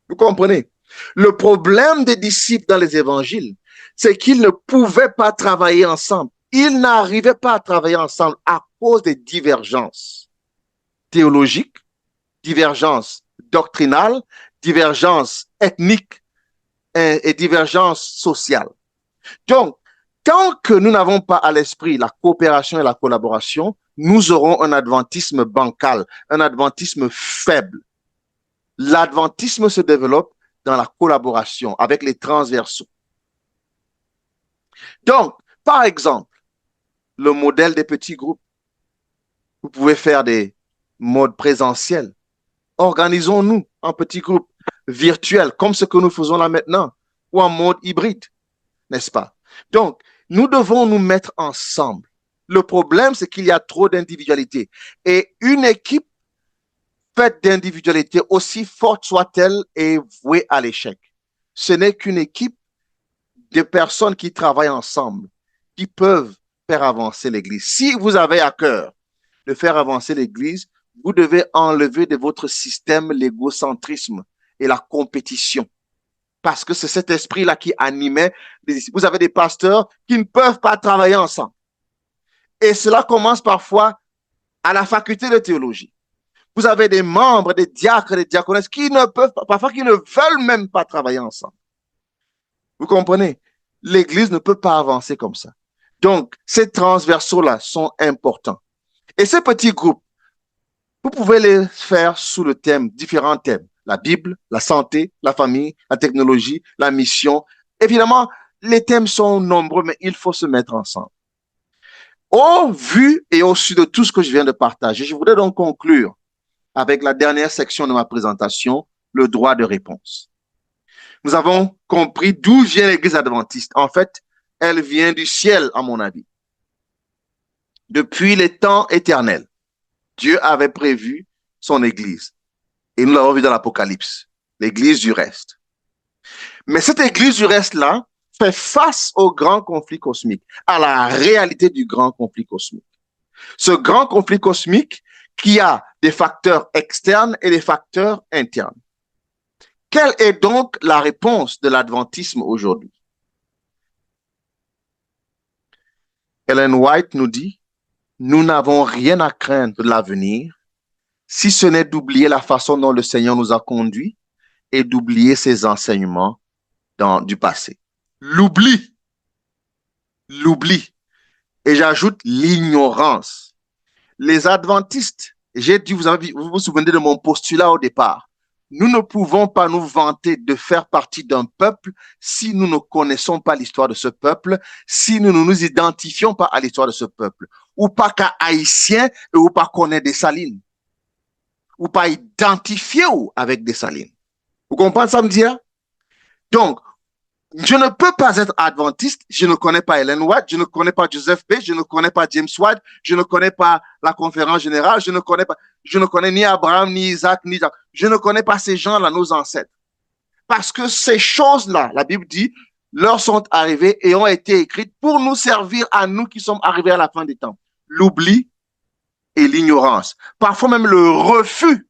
Vous comprenez? Le problème des disciples dans les évangiles, c'est qu'ils ne pouvaient pas travailler ensemble. Ils n'arrivaient pas à travailler ensemble à cause des divergences théologiques, divergences doctrinales, divergences ethniques et divergences sociales. Donc, tant que nous n'avons pas à l'esprit la coopération et la collaboration, nous aurons un adventisme bancal, un adventisme faible. L'adventisme se développe dans la collaboration avec les transversaux. Donc, par exemple, le modèle des petits groupes. Vous pouvez faire des modes présentiels. Organisons-nous en petits groupes virtuels, comme ce que nous faisons là maintenant, ou en mode hybride, n'est-ce pas? Donc, nous devons nous mettre ensemble. Le problème, c'est qu'il y a trop d'individualité. Et une équipe faite d'individualité, aussi forte soit-elle, est vouée à l'échec. Ce n'est qu'une équipe de personnes qui travaillent ensemble, qui peuvent faire avancer l'Église. Si vous avez à cœur de faire avancer l'Église, vous devez enlever de votre système l'égocentrisme et la compétition. Parce que c'est cet esprit-là qui animait les disciples. Vous avez des pasteurs qui ne peuvent pas travailler ensemble. Et cela commence parfois à la faculté de théologie. Vous avez des membres, des diacres, des diaconesses qui ne peuvent pas, parfois qui ne veulent même pas travailler ensemble. Vous comprenez? L'Église ne peut pas avancer comme ça. Donc, ces transversaux-là sont importants. Et ces petits groupes, vous pouvez les faire sous le thème, différents thèmes. La Bible, la santé, la famille, la technologie, la mission. Évidemment, les thèmes sont nombreux, mais il faut se mettre ensemble. Au vu et au su de tout ce que je viens de partager, je voudrais donc conclure avec la dernière section de ma présentation, le droit de réponse. Nous avons compris d'où vient l'Église adventiste. En fait, elle vient du ciel, à mon avis. Depuis les temps éternels, Dieu avait prévu son Église. Et nous l'avons vu dans l'Apocalypse, l'Église du reste. Mais cette Église du reste-là fait face au grand conflit cosmique, à la réalité du grand conflit cosmique. Ce grand conflit cosmique qui a des facteurs externes et des facteurs internes. Quelle est donc la réponse de l'adventisme aujourd'hui? Ellen White nous dit, nous n'avons rien à craindre de l'avenir, si ce n'est d'oublier la façon dont le Seigneur nous a conduits et d'oublier ses enseignements du passé. L'oubli. Et j'ajoute l'ignorance. Les adventistes, j'ai dit, vous vous souvenez de mon postulat au départ. Nous ne pouvons pas nous vanter de faire partie d'un peuple si nous ne connaissons pas l'histoire de ce peuple, si nous ne nous identifions pas à l'histoire de ce peuple, ou pas qu'à haïtien ou pas connaître Dessalines, ou pas identifier avec Dessalines. Vous comprenez ça me dire? Donc, je ne peux pas être adventiste, je ne connais pas Ellen White, je ne connais pas Joseph P., je ne connais pas James White, je ne connais pas la conférence générale, je ne connais ni Abraham, ni Isaac, ni Jacques. Je ne connais pas ces gens-là, nos ancêtres. Parce que ces choses-là, la Bible dit, leur sont arrivées et ont été écrites pour nous servir à nous qui sommes arrivés à la fin des temps. L'oubli et l'ignorance. Parfois même le refus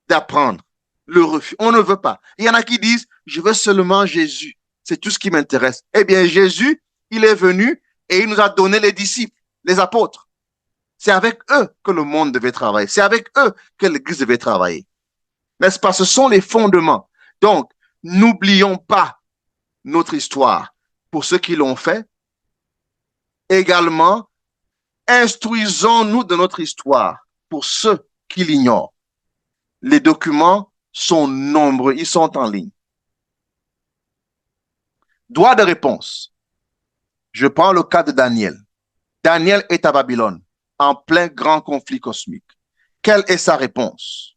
d'apprendre. Le refus. On ne veut pas. Il y en a qui disent, je veux seulement Jésus. C'est tout ce qui m'intéresse. Eh bien, Jésus, il est venu et il nous a donné les disciples, les apôtres. C'est avec eux que le monde devait travailler. C'est avec eux que l'Église devait travailler. N'est-ce pas? Ce sont les fondements. Donc, n'oublions pas notre histoire. Pour ceux qui l'ont fait, également, instruisons-nous de notre histoire. Pour ceux qui l'ignorent, les documents sont nombreux, ils sont en ligne. Droit de réponse. Je prends le cas de Daniel. Daniel est à Babylone, en plein grand conflit cosmique. Quelle est sa réponse?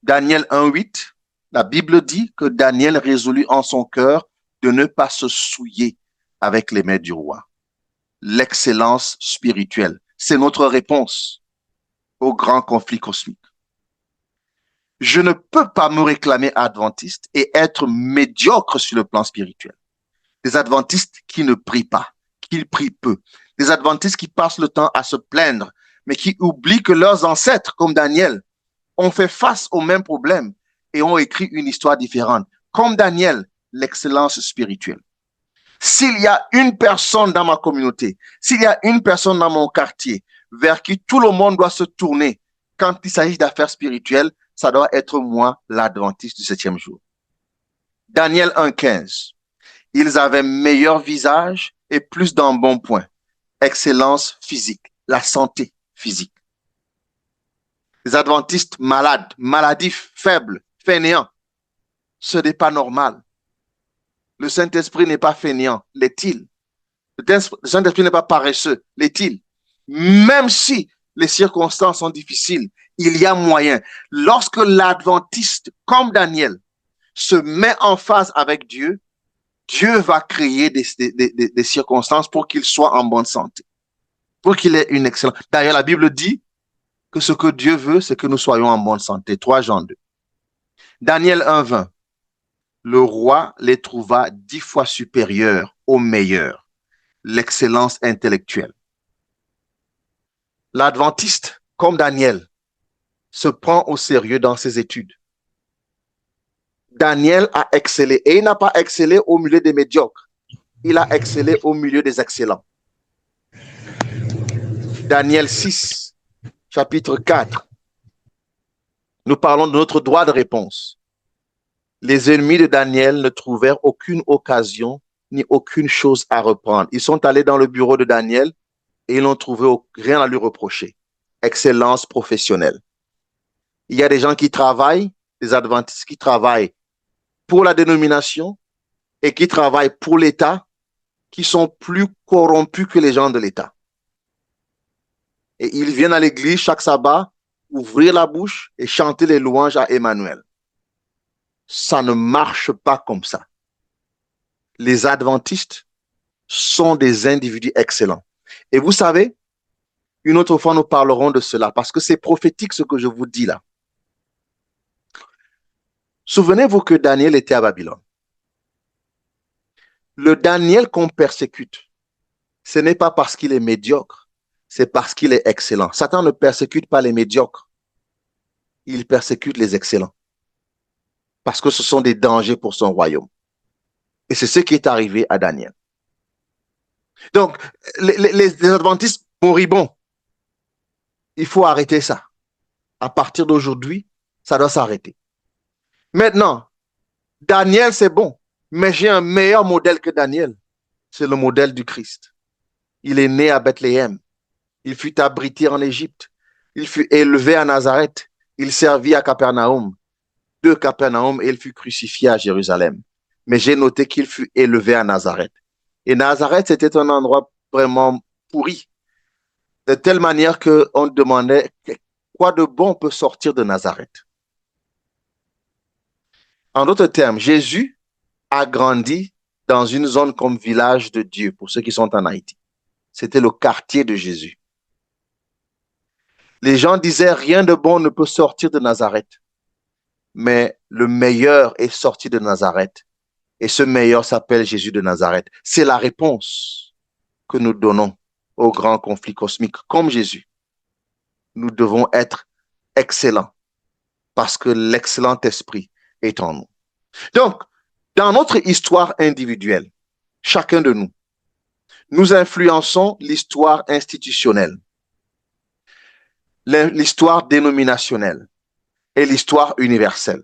Daniel 1,8, la Bible dit que Daniel résolut en son cœur de ne pas se souiller avec les mets du roi. L'excellence spirituelle, c'est notre réponse au grand conflit cosmique. Je ne peux pas me réclamer adventiste et être médiocre sur le plan spirituel. Des adventistes qui ne prient pas, qui prient peu. Des adventistes qui passent le temps à se plaindre, mais qui oublient que leurs ancêtres, comme Daniel, ont fait face aux mêmes problèmes et ont écrit une histoire différente. Comme Daniel, l'excellence spirituelle. S'il y a une personne dans ma communauté, s'il y a une personne dans mon quartier vers qui tout le monde doit se tourner quand il s'agit d'affaires spirituelles, ça doit être moi, l'adventiste du 7e jour. Daniel 1,15. Ils avaient meilleur visage et plus d'embonpoint. Excellence physique, la santé physique. Les adventistes malades, maladifs, faibles, fainéants, ce n'est pas normal. Le Saint-Esprit n'est pas fainéant, l'est-il? Le Saint-Esprit n'est pas paresseux, l'est-il? Même si les circonstances sont difficiles, il y a moyen. Lorsque l'adventiste, comme Daniel, se met en phase avec Dieu, Dieu va créer des circonstances pour qu'il soit en bonne santé, pour qu'il ait une excellente... D'ailleurs, la Bible dit que ce que Dieu veut, c'est que nous soyons en bonne santé. 3 Jean 2. Daniel 1,20. Le roi les trouva 10 fois supérieurs aux meilleurs. L'excellence intellectuelle. L'adventiste, comme Daniel, se prend au sérieux dans ses études. Daniel a excellé et il n'a pas excellé au milieu des médiocres. Il a excellé au milieu des excellents. Daniel 6, chapitre 4. Nous parlons de notre droit de réponse. Les ennemis de Daniel ne trouvèrent aucune occasion ni aucune chose à reprendre. Ils sont allés dans le bureau de Daniel et ils n'ont trouvé rien à lui reprocher. Excellence professionnelle. Il y a des gens qui travaillent, des adventistes qui travaillent pour la dénomination et qui travaillent pour l'État, qui sont plus corrompus que les gens de l'État. Et ils viennent à l'église chaque sabbat, ouvrir la bouche et chanter les louanges à Emmanuel. Ça ne marche pas comme ça. Les adventistes sont des individus excellents. Et vous savez, une autre fois, nous parlerons de cela parce que c'est prophétique ce que je vous dis là. Souvenez-vous que Daniel était à Babylone. Le Daniel qu'on persécute, ce n'est pas parce qu'il est médiocre, c'est parce qu'il est excellent. Satan ne persécute pas les médiocres, il persécute les excellents parce que ce sont des dangers pour son royaume. Et c'est ce qui est arrivé à Daniel. Donc, les adventistes moribonds, il faut arrêter ça. À partir d'aujourd'hui, ça doit s'arrêter. Maintenant, Daniel, c'est bon, mais j'ai un meilleur modèle que Daniel. C'est le modèle du Christ. Il est né à Bethléem. Il fut abrité en Égypte. Il fut élevé à Nazareth. Il servit à Capernaum. De Capernaum, et il fut crucifié à Jérusalem. Mais j'ai noté qu'il fut élevé à Nazareth. Et Nazareth, c'était un endroit vraiment pourri. De telle manière qu'on demandait quoi de bon peut sortir de Nazareth. En d'autres termes, Jésus a grandi dans une zone comme village de Dieu, pour ceux qui sont en Haïti. C'était le quartier de Jésus. Les gens disaient rien de bon ne peut sortir de Nazareth. Mais le meilleur est sorti de Nazareth. Et ce meilleur s'appelle Jésus de Nazareth. C'est la réponse que nous donnons au grand conflit cosmique. Comme Jésus, nous devons être excellents parce que l'excellent esprit est en nous. Donc, dans notre histoire individuelle, chacun de nous, nous influençons l'histoire institutionnelle, l'histoire dénominationnelle et l'histoire universelle.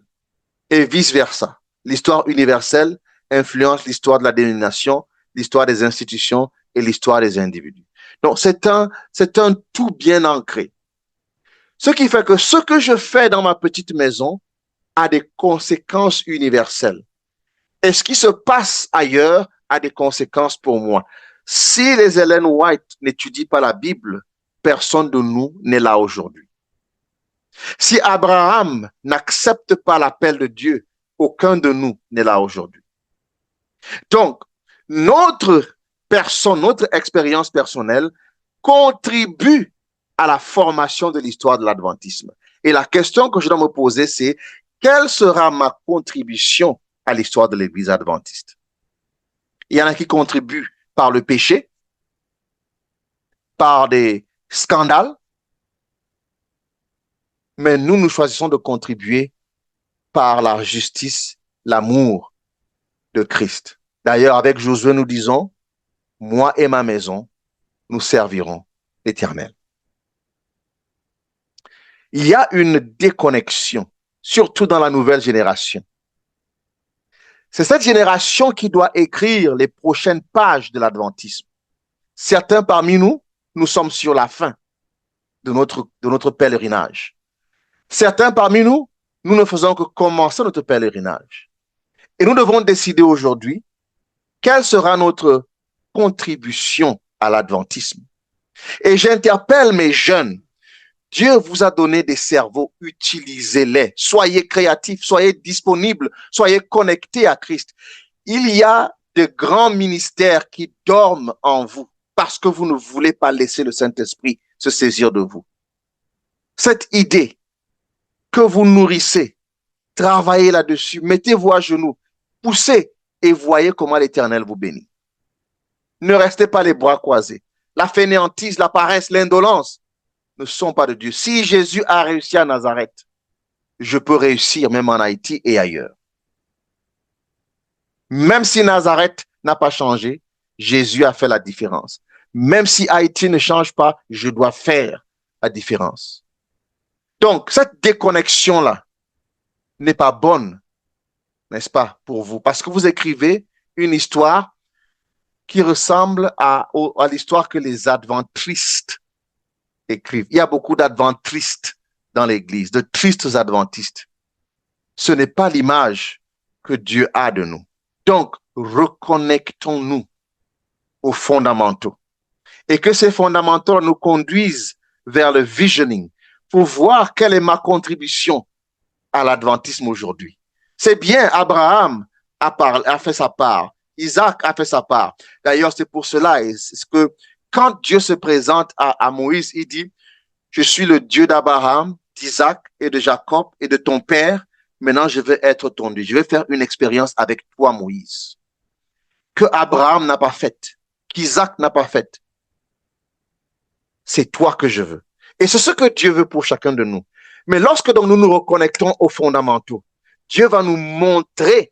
Et vice-versa. L'histoire universelle influence l'histoire de la dénomination, l'histoire des institutions et l'histoire des individus. Donc, c'est un tout bien ancré. Ce qui fait que ce que je fais dans ma petite maison a des conséquences universelles. Et ce qui se passe ailleurs a des conséquences pour moi. Si les Ellen White n'étudient pas la Bible, personne de nous n'est là aujourd'hui. Si Abraham n'accepte pas l'appel de Dieu, aucun de nous n'est là aujourd'hui. Donc, notre personne, notre expérience personnelle contribue à la formation de l'histoire de l'adventisme. Et la question que je dois me poser, c'est quelle sera ma contribution à l'histoire de l'Église adventiste? Il y en a qui contribuent par le péché, par des scandales, mais nous choisissons de contribuer par la justice, l'amour de Christ. D'ailleurs, avec Josué, nous disons, moi et ma maison, nous servirons l'Éternel. Il y a une déconnexion, surtout dans la nouvelle génération. C'est cette génération qui doit écrire les prochaines pages de l'adventisme. Certains parmi nous, nous sommes sur la fin de notre pèlerinage. Certains parmi nous, nous ne faisons que commencer notre pèlerinage. Et nous devons décider aujourd'hui quelle sera notre contribution à l'adventisme. Et j'interpelle mes jeunes. Dieu vous a donné des cerveaux, utilisez-les. Soyez créatifs, soyez disponibles, soyez connectés à Christ. Il y a de grands ministères qui dorment en vous parce que vous ne voulez pas laisser le Saint-Esprit se saisir de vous. Cette idée que vous nourrissez, travaillez là-dessus, mettez-vous à genoux, poussez et voyez comment l'Éternel vous bénit. Ne restez pas les bras croisés. La fainéantise, la paresse, l'indolence ne sont pas de Dieu. Si Jésus a réussi à Nazareth, je peux réussir même en Haïti et ailleurs. Même si Nazareth n'a pas changé, Jésus a fait la différence. Même si Haïti ne change pas, je dois faire la différence. Donc, cette déconnexion-là n'est pas bonne, n'est-ce pas, pour vous, parce que vous écrivez une histoire qui ressemble à l'histoire que les adventistes écrivent. Il y a beaucoup d'adventistes dans l'Église, de tristes adventistes. Ce n'est pas l'image que Dieu a de nous. Donc, reconnectons-nous aux fondamentaux et que ces fondamentaux nous conduisent vers le visioning pour voir quelle est ma contribution à l'adventisme aujourd'hui. C'est bien, Abraham a fait sa part, Isaac a fait sa part. D'ailleurs, c'est pour cela que quand Dieu se présente à Moïse, il dit, je suis le Dieu d'Abraham, d'Isaac et de Jacob et de ton père. Maintenant, je vais être ton Dieu. Je vais faire une expérience avec toi, Moïse, que Abraham n'a pas faite, qu'Isaac n'a pas faite. C'est toi que je veux. Et c'est ce que Dieu veut pour chacun de nous. Mais lorsque donc nous nous reconnectons aux fondamentaux, Dieu va nous montrer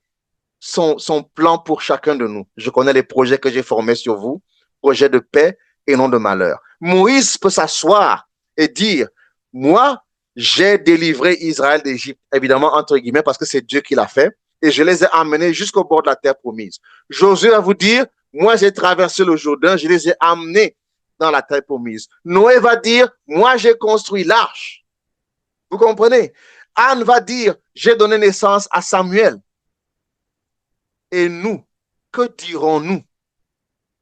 son plan pour chacun de nous. Je connais les projets que j'ai formés sur vous, projets de paix et non de malheur. Moïse peut s'asseoir et dire, moi, j'ai délivré Israël d'Égypte, évidemment, entre guillemets, parce que c'est Dieu qui l'a fait, et je les ai amenés jusqu'au bord de la terre promise. Josué va vous dire, moi, j'ai traversé le Jourdain, je les ai amenés dans la terre promise. Noé va dire, moi, j'ai construit l'arche. Vous comprenez? Anne va dire, j'ai donné naissance à Samuel. Et nous, que dirons-nous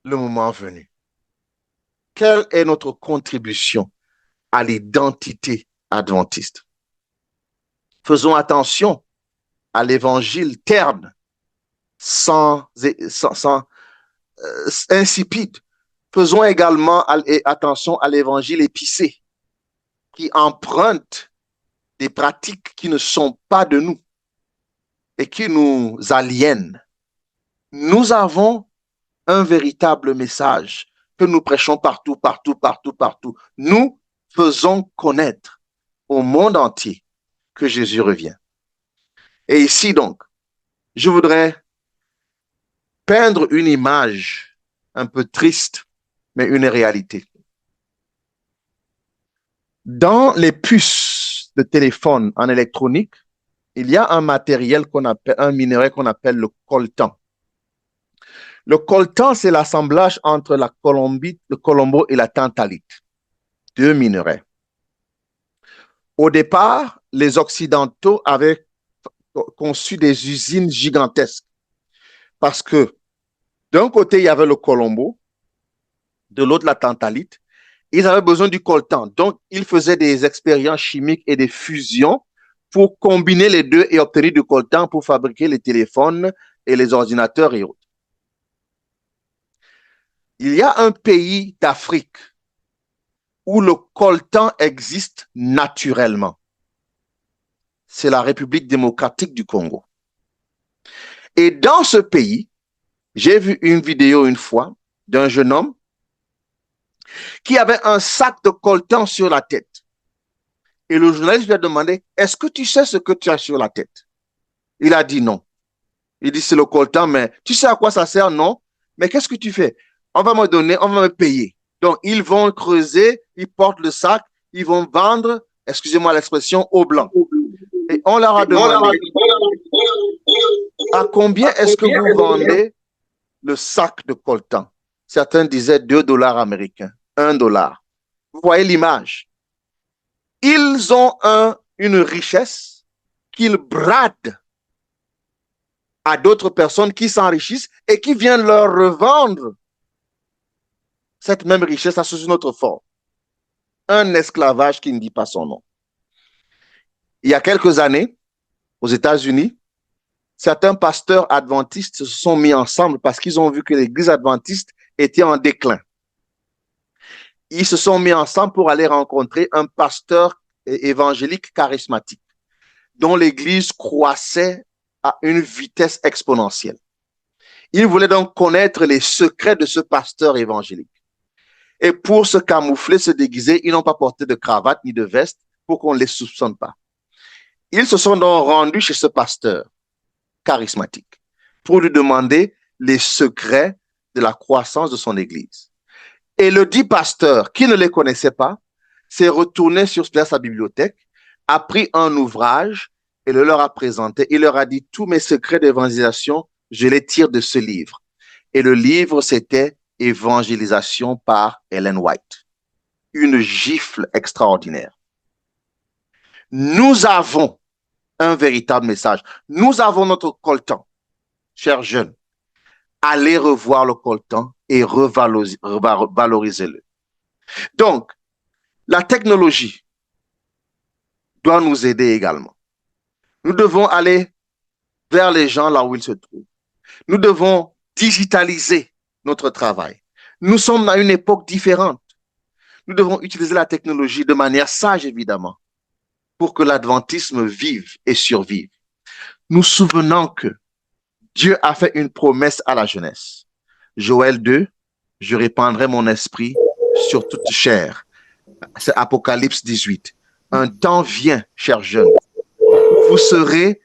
le moment venu? Quelle est notre contribution à l'identité adventiste? Faisons attention à l'évangile terne, insipide. Faisons également attention à l'évangile épicé, qui emprunte des pratiques qui ne sont pas de nous et qui nous aliènent. Nous avons un véritable message que nous prêchons partout. Nous faisons connaître au monde entier que Jésus revient. Et ici donc, je voudrais peindre une image un peu triste, mais une réalité. Dans les puces de téléphone en électronique, il y a un matériel un minerai qu'on appelle le coltan. Le coltan, c'est l'assemblage entre la colombite, le colombo et la tantalite, deux minerais. Au départ, les Occidentaux avaient conçu des usines gigantesques parce que d'un côté, il y avait le colombo, de l'autre, la tantalite. Ils avaient besoin du coltan. Donc, ils faisaient des expériences chimiques et des fusions pour combiner les deux et obtenir du coltan pour fabriquer les téléphones et les ordinateurs et autres. Il y a un pays d'Afrique où le coltan existe naturellement. C'est la République démocratique du Congo. Et dans ce pays, j'ai vu une vidéo une fois d'un jeune homme qui avait un sac de coltan sur la tête. Et le journaliste lui a demandé, est-ce que tu sais ce que tu as sur la tête? Il a dit non. Il dit, c'est le coltan, mais tu sais à quoi ça sert? Non. Mais qu'est-ce que tu fais? On va me donner, on va me payer. Donc, ils vont creuser, ils portent le sac, ils vont vendre, excusez-moi l'expression, au blanc. Et on leur a demandé, à combien est-ce que vous vendez le sac de coltan? Certains disaient $2 américains, $1. Vous voyez l'image. Ils ont une richesse qu'ils bradent à d'autres personnes qui s'enrichissent et qui viennent leur revendre cette même richesse sous une autre forme. Un esclavage qui ne dit pas son nom. Il y a quelques années, aux États-Unis, certains pasteurs adventistes se sont mis ensemble parce qu'ils ont vu que l'église adventiste était en déclin. Ils se sont mis ensemble pour aller rencontrer un pasteur évangélique charismatique dont l'église croissait à une vitesse exponentielle. Ils voulaient donc connaître les secrets de ce pasteur évangélique. Et pour se camoufler, se déguiser, ils n'ont pas porté de cravate ni de veste pour qu'on ne les soupçonne pas. Ils se sont donc rendus chez ce pasteur charismatique pour lui demander les secrets de la croissance de son église. Et le dit pasteur, qui ne les connaissait pas, s'est retourné sur sa bibliothèque, a pris un ouvrage et le leur a présenté. Il leur a dit, tous mes secrets d'évangélisation, je les tire de ce livre. Et le livre, c'était Évangélisation par Ellen White. Une gifle extraordinaire. Nous avons un véritable message. Nous avons notre coltan, chers jeunes. Allez revoir le coltan et revalorisez-le. Donc, la technologie doit nous aider également. Nous devons aller vers les gens là où ils se trouvent. Nous devons digitaliser notre travail. Nous sommes à une époque différente. Nous devons utiliser la technologie de manière sage, évidemment, pour que l'adventisme vive et survive. Nous souvenons que Dieu a fait une promesse à la jeunesse. Joël 2, je répandrai mon esprit sur toute chair. C'est Apocalypse 18. Un temps vient, chers jeunes. Vous serez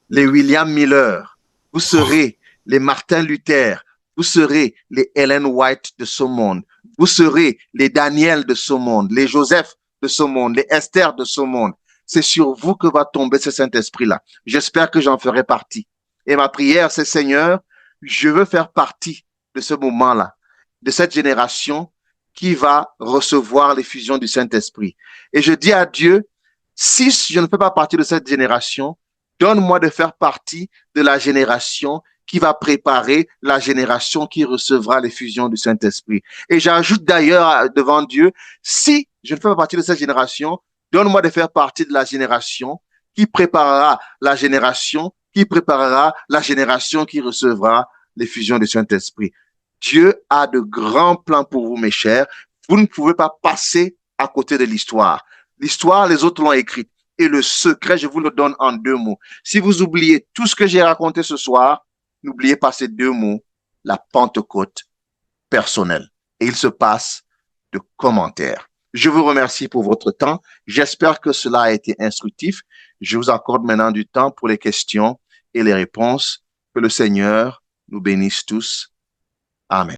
les William Miller, vous serez les Martin Luther, vous serez les Ellen White de ce monde, vous serez les Daniel de ce monde, les Joseph de ce monde, les Esther de ce monde. C'est sur vous que va tomber ce Saint-Esprit-là. J'espère que j'en ferai partie. Et ma prière, c'est Seigneur, je veux faire partie de ce moment-là, de cette génération qui va recevoir l'effusion du Saint-Esprit. Et je dis à Dieu, si je ne fais pas partie de cette génération, donne-moi de faire partie de la génération qui va préparer la génération qui recevra l'effusion du Saint-Esprit. Et j'ajoute d'ailleurs devant Dieu, si je ne fais pas partie de cette génération, donne-moi de faire partie de la génération qui préparera la génération qui recevra l'effusion du Saint-Esprit. Dieu a de grands plans pour vous, mes chers. Vous ne pouvez pas passer à côté de l'histoire. L'histoire, les autres l'ont écrite. Et le secret, je vous le donne en 2 mots. Si vous oubliez tout ce que j'ai raconté ce soir, n'oubliez pas ces 2 mots, la Pentecôte personnelle. Et il se passe de commentaires. Je vous remercie pour votre temps. J'espère que cela a été instructif. Je vous accorde maintenant du temps pour les questions et les réponses. Que le Seigneur nous bénisse tous. Amen.